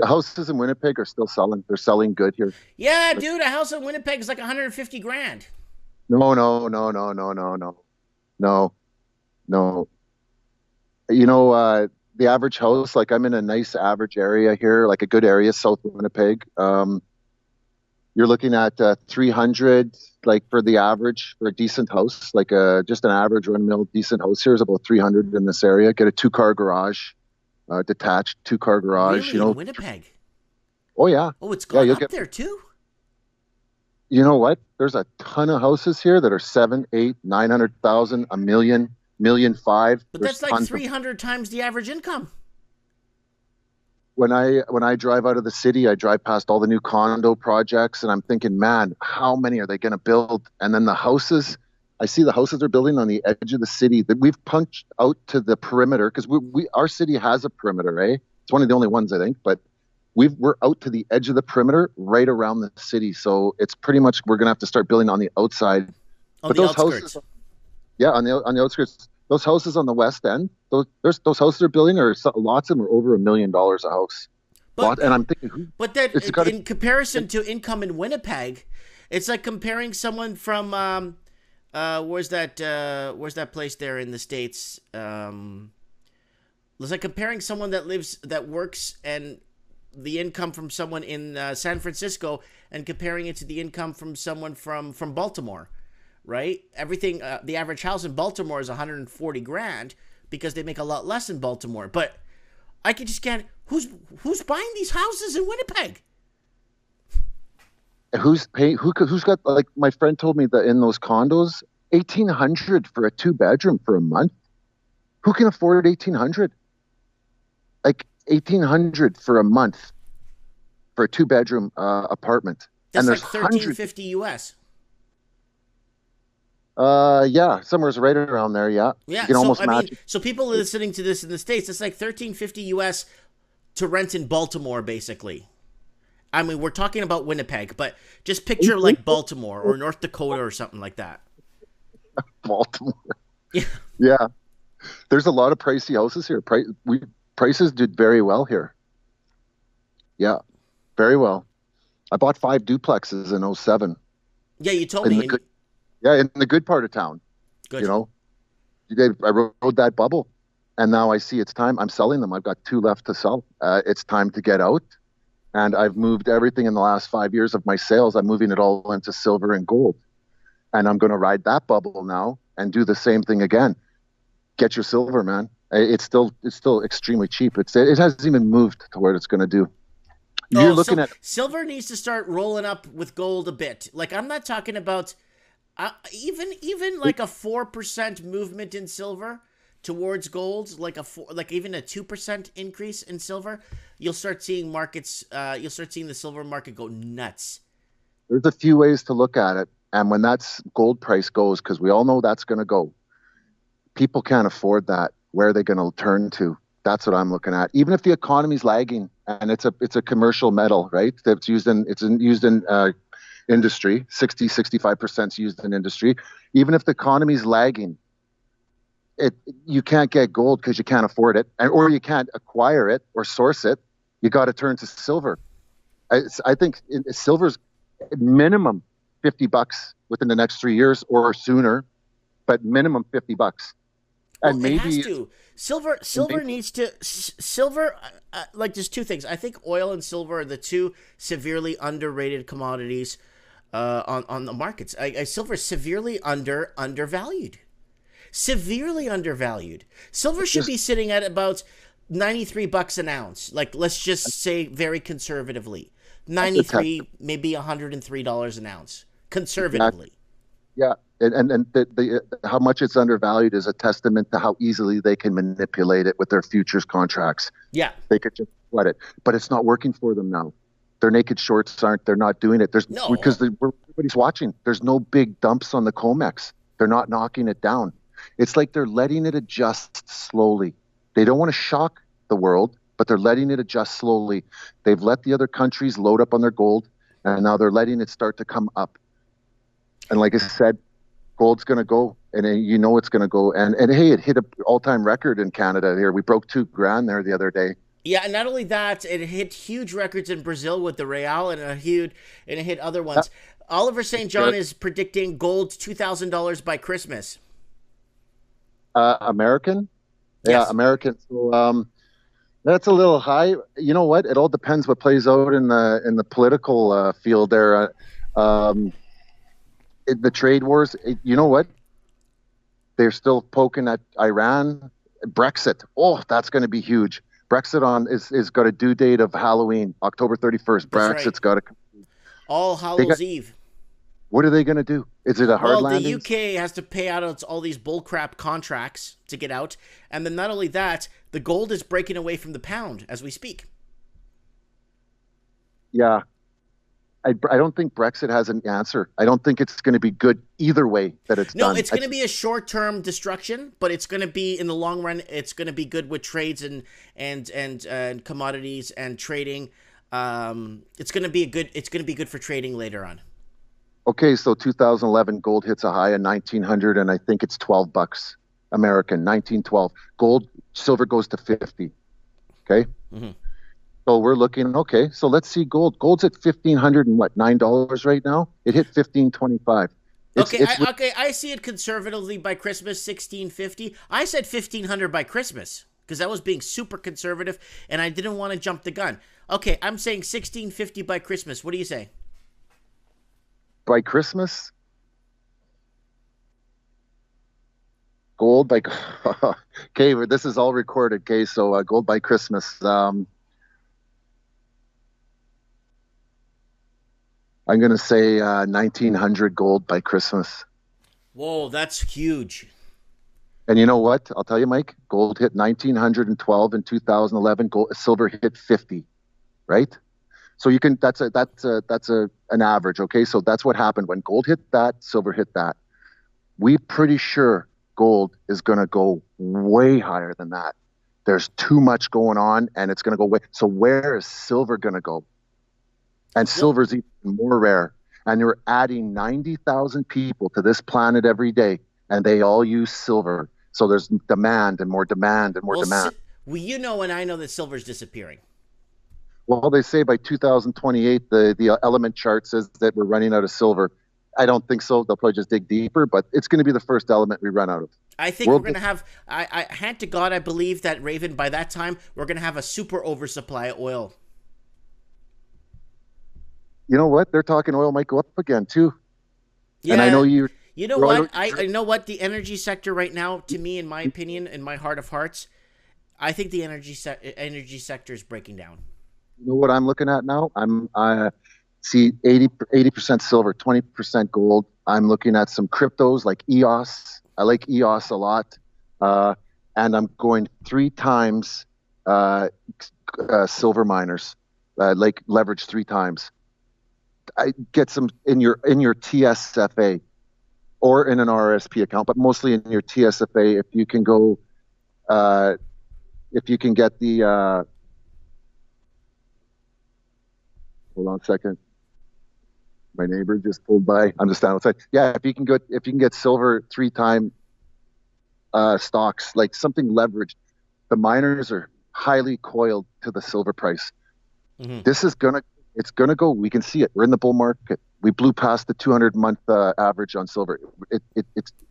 Houses in Winnipeg are still selling. They're selling good here. Yeah, dude, a house in Winnipeg is like 150 grand. No, no, no, no, no, no, no, no, no. You know, the average house. Like I'm in a nice average area here, like a good area, South Winnipeg. You're looking at 300, like for the average for a decent house, like just an average run-of-the-mill decent house here is about 300 in this area. Get a two-car garage, detached two-car garage. Really, in Winnipeg? Oh yeah, Oh, it's yeah. gone You'll up get. there too. You know what? There's a ton of houses here that are 7, 8, 900,000, a million, million five. But There's that's like tons of. 300 times the average income. When I drive out of the city, I drive past all the new condo projects, and I'm thinking, man, how many are they going to build? And then the houses, I see the houses they're building on the edge of the city that we've punched out to the perimeter because our city has a perimeter, eh? It's one of the only ones I think, but we're out to the edge of the perimeter, right around the city. So it's pretty much we're going to have to start building on the outside. On But the those outskirts. houses, yeah, on the outskirts. those houses on the West End, those houses are building, or lots of them are over $1 million a house. But And I'm thinking, who? but that It's got to. in comparison to income in Winnipeg, it's like comparing someone from where's that place there in the States? It's like comparing someone that works and the income from someone in San Francisco and comparing it to the income from someone from Baltimore, right? Everything the average house in Baltimore is 140 grand because they make a lot less in Baltimore. But I could just get who's buying these houses in Winnipeg? Who's paying? Who's got, like my friend told me that in those condos, 1,800 for a 2 bedroom for a month. Who can afford 1,800? Like 1,800 for a month for a 2 bedroom apartment. That's And like there's 1350 US. yeah, somewhere's right around there. Yeah, you Yeah, can so almost I match mean, it. so people listening to this in the States, it's like 1350 US to rent in Baltimore, basically. I mean, we're talking about Winnipeg, but just picture like Baltimore or North Dakota or something like that. Baltimore. Yeah. Yeah, there's a lot of pricey houses here. Prices did very well here. Yeah, very well. I bought 5 duplexes in '07 Yeah, you told in me. the good, yeah, in the good part of town. You Good. know, I rode that bubble, and now I see it's time. I'm selling them. I've got 2 left to sell. It's time to get out, and I've moved everything in the last 5 years of my sales. I'm moving it all into silver and gold, and I'm going to ride that bubble now and do the same thing again. Get your silver, man. It's still extremely cheap. It hasn't even moved to where it's going to do. You're Oh, looking so at silver needs to start rolling up with gold a bit. Like I'm not talking about even like a 4% movement in silver towards gold, like even a 2% increase in silver, you'll start seeing markets. You'll start seeing the silver market go nuts. there's a few ways to look at it, and when that's gold price goes, because we all know that's going to go, people can't afford that. Where are they going to turn to? That's what I'm looking at. Even if the economy's lagging, and it's a commercial metal, right? That's used in industry. 65% is used in industry. Even if the economy's lagging, it you can't get gold because you can't afford it, or you can't acquire it or source it. You got to turn to silver. I think silver's minimum $50 within the next 3 years or sooner, but minimum $50. Well, And it has maybe, to. Silver needs to. Silver, like there's two things. I think oil and silver are the two severely underrated commodities on the markets. Silver is severely undervalued. Severely undervalued. Silver it's should just be sitting at about $93 an ounce. Like let's just say very conservatively, that's a test. 93, maybe $103 an ounce, Exactly. conservatively. Yeah, and the how much it's undervalued is a testament to how easily they can manipulate it with their futures contracts. Yeah. They could just sweat it, but it's not working for them now. Their naked shorts aren't. They're not doing it. There's No. because everybody's watching. There's no big dumps on the Comex. They're not knocking it down. It's like they're letting it adjust slowly. They don't want to shock the world, but they're letting it adjust slowly. They've let the other countries load up on their gold, and now they're letting it start to come up. And like I said, gold's going to go, and you know it's going to go. And hey, it hit an all-time record in Canada here. We broke 2 grand there the other day. Yeah, and not only that, it hit huge records in Brazil with the real, and it hit other Yeah, ones. Oliver St. John sure. is predicting gold $2,000 by Christmas. American, yeah, Yes. American. So that's a little high. You know what? It all depends what plays out in the political field there. Um, the trade wars. You know what? They're still poking at Iran. Brexit. Oh, that's going to be huge. Brexit is got a due date of Halloween, October 31st. That's right. Brexit's got to. All They got. Hallows Eve. What are they going to do? Is it a hard Well, the landing? UK has to pay out all these bullcrap contracts to get out, and then not only that, the gold is breaking away from the pound as we speak. Yeah, I don't think Brexit has an answer. I don't think it's going to be good either way that it's No, done. it's going to be a short-term destruction, but it's going to be in the long run. It's going to be good with trades and commodities and trading. It's going to be a good. It's going to be good for trading later on. Okay, so 2011 gold hits a high of 1900, and I think it's $12. American, 1912. Gold, silver goes to 50. Okay. Hmm. So we're looking, okay, so let's see gold. Gold's at 1,500 and what, $9 right now? It hit 1,525. Okay, It's I see it conservatively by Christmas, 1650. I said 1500 by Christmas because I was being super conservative and I didn't want to jump the gun. Okay, I'm saying 1650 by Christmas. What do you say? by Christmas. Gold by okay, this is all recorded. Okay, so gold by Christmas. I'm gonna say 1900 gold by Christmas. Whoa, that's huge. And you know what? I'll tell you, Mike. Gold hit 1912 in 2011. Gold, silver hit 50. Right. So you can. That's an average. Okay, so that's what happened when gold hit that, silver hit that. We pretty sure gold is going to go way higher than that. There's too much going on, and it's going to go way. So where is silver going to go? And silver is even more rare. And you're adding 90,000 people to this planet every day, and they all use silver. So there's demand and more demand and more demand. Well, you know, and I know that silver's disappearing. Well, they say by 2028, the element chart says that we're running out of silver. I don't think so. They'll probably just dig deeper, but it's going to be the first element we run out of. I think we're going to have, I hand to God, I believe that, Raven, by that time, we're going to have a super oversupply of oil. You know what? They're talking oil might go up again, too. Yeah. And I know you... You know what? I know what the energy sector right now, to me, in my opinion, in my heart of hearts, I think the energy sector is breaking down. You know what I'm looking at now? I see 80% silver, 20% gold. I'm looking at some cryptos like EOS. I like EOS a lot. And I'm going 3 times silver miners, like leverage 3 times. I get some in your TSFA or in an RSP account, but mostly in your TSFA. If you can go, if you can get the, hold on a second. My neighbor just pulled by. I'm just down outside. Yeah, if you can get silver 3-time stocks, like something leveraged. The miners are highly coiled to the silver price. Mm-hmm. It's gonna go. We can see it. We're in the bull market. We blew past the 200-month average on silver.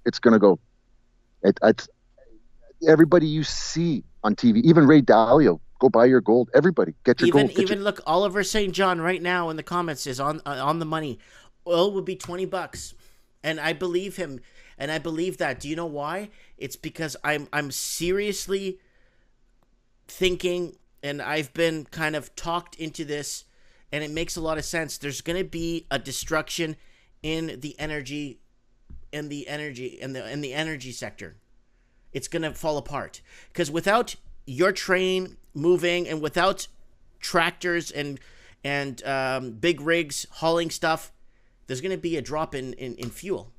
It's gonna go. It's everybody you see on TV, even Ray Dalio. Go buy your gold. Everybody, get your gold. Look, Oliver St. John right now in the comments is on the money. Oil would be $20, and I believe him, and I believe that. Do you know why? It's because I'm seriously thinking, and I've been kind of talked into this, and it makes a lot of sense. There's going to be a destruction in the energy, in the energy sector. It's going to fall apart because without your train moving and without tractors and big rigs hauling stuff, there's going to be a drop in fuel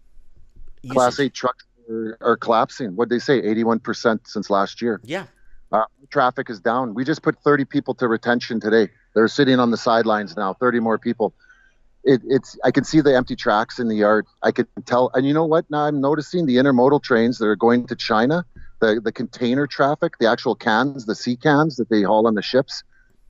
usage. Class 8 trucks are collapsing. What'd they say? 81% since last year. Yeah. Traffic is down. We just put 30 people to retention today. They're sitting on the sidelines now, 30 more people. I can see the empty tracks in the yard. I can tell. And you know what? Now I'm noticing the intermodal trains that are going to China, the container traffic, the actual cans, the sea cans that they haul on the ships.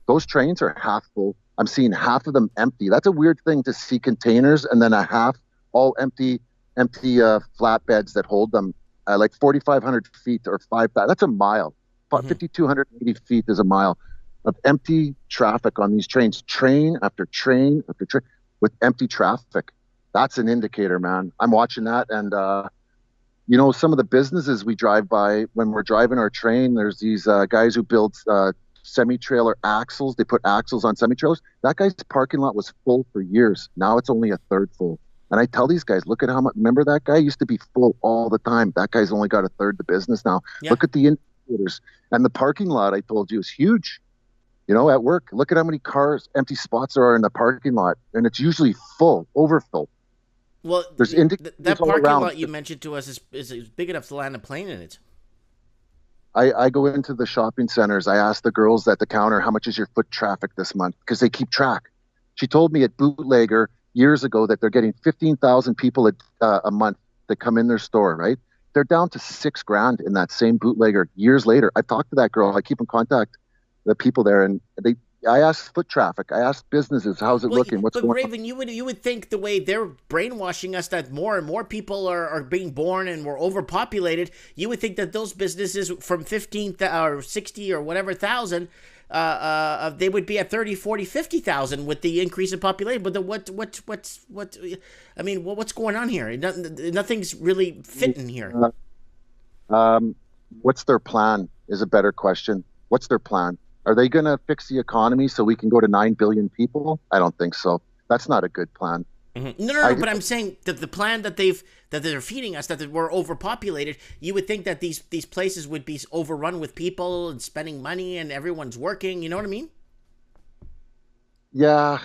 Those trains are half full. I'm seeing half of them empty. That's a weird thing to see containers and then a half all empty flatbeds that hold them, like 4,500 feet or 5,000. That's a mile. 5,280 feet is a mile of empty traffic on these trains, train after train after train with empty traffic. That's an indicator, man. I'm watching that. And, you know, some of the businesses we drive by when we're driving our train, there's these guys who build semi-trailer axles. They put axles on semi-trailers. That guy's parking lot was full for years. Now it's only a third full. And I tell these guys, look at how much, remember that guy used to be full all the time. That guy's only got a third the business now. Yeah. Look at the indicators. And the parking lot, I told you, is huge. You know, at work, look at how many cars, empty spots there are in the parking lot. And it's usually full, overfull. Well, there's that parking lot you mentioned to us is big enough to land a plane in it. I go into the shopping centers. I ask the girls at the counter, how much is your foot traffic this month? Because they keep track. She told me at Bootlegger years ago that they're getting 15,000 people a month that come in their store, right? they're down to $6,000 in that same bootlegger years later. I've talked to that girl. I keep in contact the people there, and I asked foot traffic. I asked businesses, how's it Well, looking? What's but going on? Raven, you would think the way they're brainwashing us that more and more people are being born and we're overpopulated, you would think that those businesses from 15 or 60 or whatever thousand, they would be at 30, 40, 50,000 with the increase in population. But I mean, what's going on here? Nothing's really fitting here. What's their plan is a better question. What's their plan? Are they going to fix the economy so we can go to 9 billion people? I don't think so. That's not a good plan. Mm-hmm. No, but I'm saying that the plan that they're feeding us, that we're overpopulated, you would think that these places would be overrun with people and spending money and everyone's working. You know what I mean? Yeah.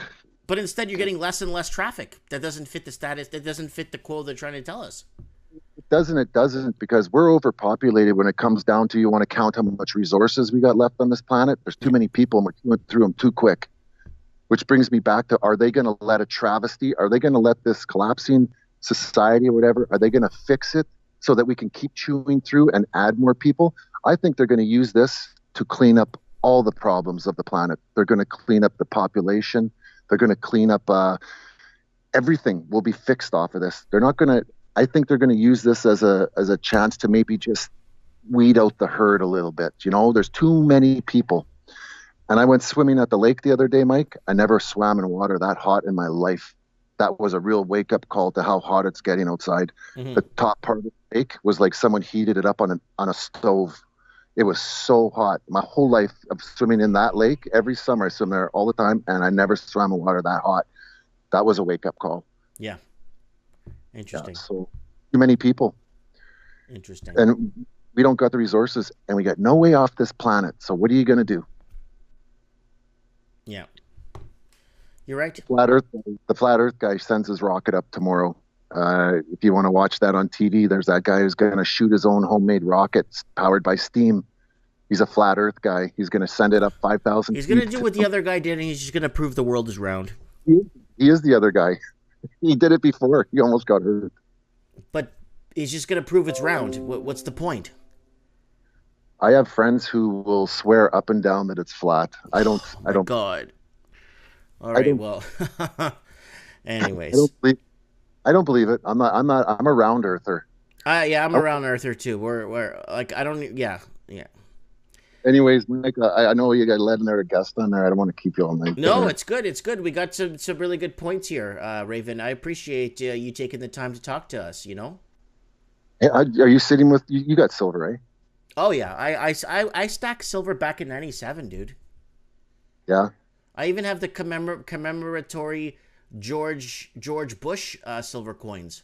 But instead, you're getting less and less traffic. That doesn't fit the status. That doesn't fit the quote they're trying to tell us. It doesn't, because we're overpopulated when it comes down to you want to count how much resources we got left on this planet. There's too many people and we're going through them too quick. Which brings me back to, are they going to let a travesty? Are they going to let this collapsing society or whatever, are they going to fix it so that we can keep chewing through and add more people? I think they're going to use this to clean up all the problems of the planet. They're going to clean up the population. They're going to clean up everything will be fixed off of this. They're not going to, I think they're going to use this as a chance to maybe just weed out the herd a little bit. You know, there's too many people. And I went swimming at the lake the other day, Mike. I never swam in water that hot in my life. That was a real wake-up call to how hot it's getting outside. Mm-hmm. The top part of the lake was like someone heated it up on a stove. It was so hot. My whole life of swimming in that lake, every summer I swim there all the time, and I never swam in water that hot. That was a wake-up call. Yeah. Interesting. Yeah, so too many people. Interesting. And we don't got the resources, and we got no way off this planet. So what are you going to do? Yeah. You're right. The flat Earth guy sends his rocket up tomorrow. If you want to watch that on TV, there's that guy who's going to shoot his own homemade rockets powered by steam. He's a flat Earth guy. He's going to send it up 5,000 feet. He's going to do what the other guy did, and he's just going to prove the world is round. He is the other guy. He did it before. He almost got hurt. But he's just going to prove it's round. What's the point? I have friends who will swear up and down that it's flat. I don't. God. All right. Well. Anyways. I don't believe it. I'm a round earther. Yeah, I'm a round earther too. We're like, I don't. Yeah. Anyways, Mike, I know you got led in there a guest on there. I don't want to keep you all night. No, it's good. It's good. We got some really good points here, Raven. I appreciate you taking the time to talk to us. You know. Hey, are you sitting with you? You got silver, right? Oh yeah, I stacked silver back in '97, dude. Yeah. I even have the commemoratory George Bush silver coins.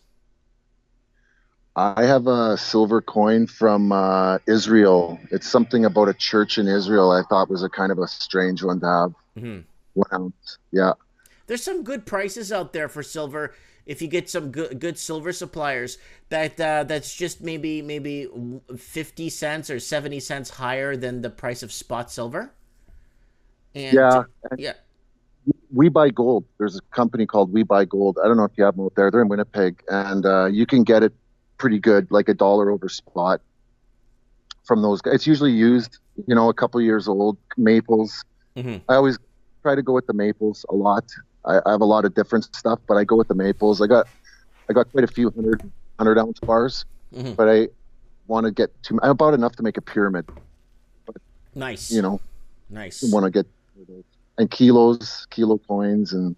I have a silver coin from Israel. It's something about a church in Israel. I thought was a kind of a strange one to have. Mm-hmm. 1 ounce. Yeah. There's some good prices out there for silver. If you get some good silver suppliers, that's just maybe 50 cents or 70 cents higher than the price of spot silver. And yeah. We Buy Gold. There's a company called We Buy Gold. I don't know if you have them out there. They're in Winnipeg, and you can get it pretty good, like $1 over spot from those guys. It's usually used, a couple of years old, maples. Mm-hmm. I always try to go with the maples a lot. I have a lot of different stuff, but I go with the maples. I got quite a few 100 ounce bars, mm-hmm. but I want to get I bought enough to make a pyramid. But, nice. Nice. Want to get and kilo coins and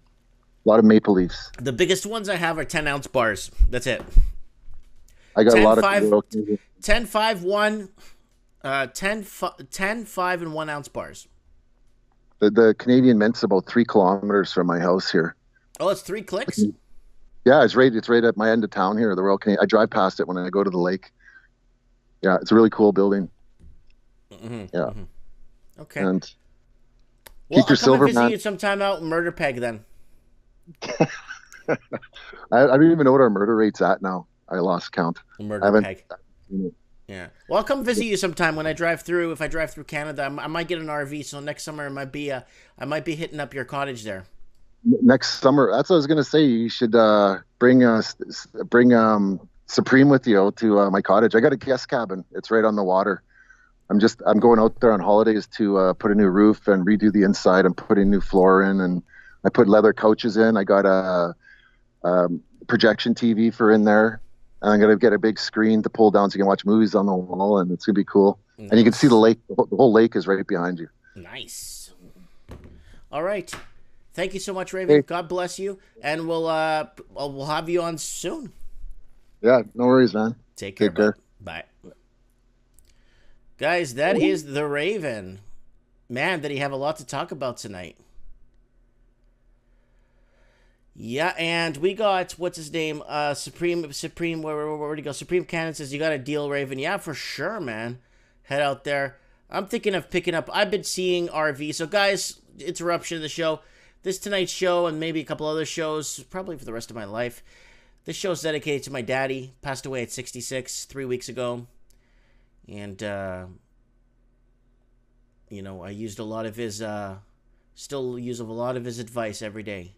a lot of maple leaves. The biggest ones I have are 10 ounce bars. That's it. I got 10, a lot 5, of 10, 5, 1, 10, 5, and 1 ounce bars. The Canadian Mint's about 3 kilometers from my house here. Oh, it's 3 clicks? Yeah, it's right at my end of town here, the Royal Canadian. I drive past it when I go to the lake. Yeah, it's a really cool building. Mm-hmm, yeah. Mm-hmm. Okay. And keep your silver, man. I'll visit you sometime out in Murder Peg then. I don't even know what our murder rate's at now. I lost count. Murder Peg. Yeah. Well, I'll come visit you sometime when I drive through. If I drive through Canada, I might get an RV. So next summer, I might be hitting up your cottage there. Next summer, that's what I was gonna say. You should bring Supreme with you out to my cottage. I got a guest cabin. It's right on the water. I'm going out there on holidays to put a new roof and redo the inside and put a new floor in, and I put leather couches in. I got a projection TV for in there, and I'm gonna get a big screen to pull down so you can watch movies on the wall, and it's gonna be cool. Nice. And you can see the lake. The whole lake is right behind you. Nice. All right. Thank you so much, Raven. Hey. God bless you, and we'll have you on soon. Yeah, no worries, man. Take care. Bye. Guys, that is the Raven. Man, did he have a lot to talk about tonight. Yeah, and we got, what's his name? Supreme, where'd he go? Supreme Cannon says, you got a deal, Raven. Yeah, for sure, man. Head out there. I'm thinking of picking up, I've been seeing RV. So, guys, interruption of the show. This tonight's show and maybe a couple other shows, probably for the rest of my life. This show's dedicated to my daddy. Passed away at 66 3 weeks ago. And, you know, I used a lot of his, still use a lot of his advice every day.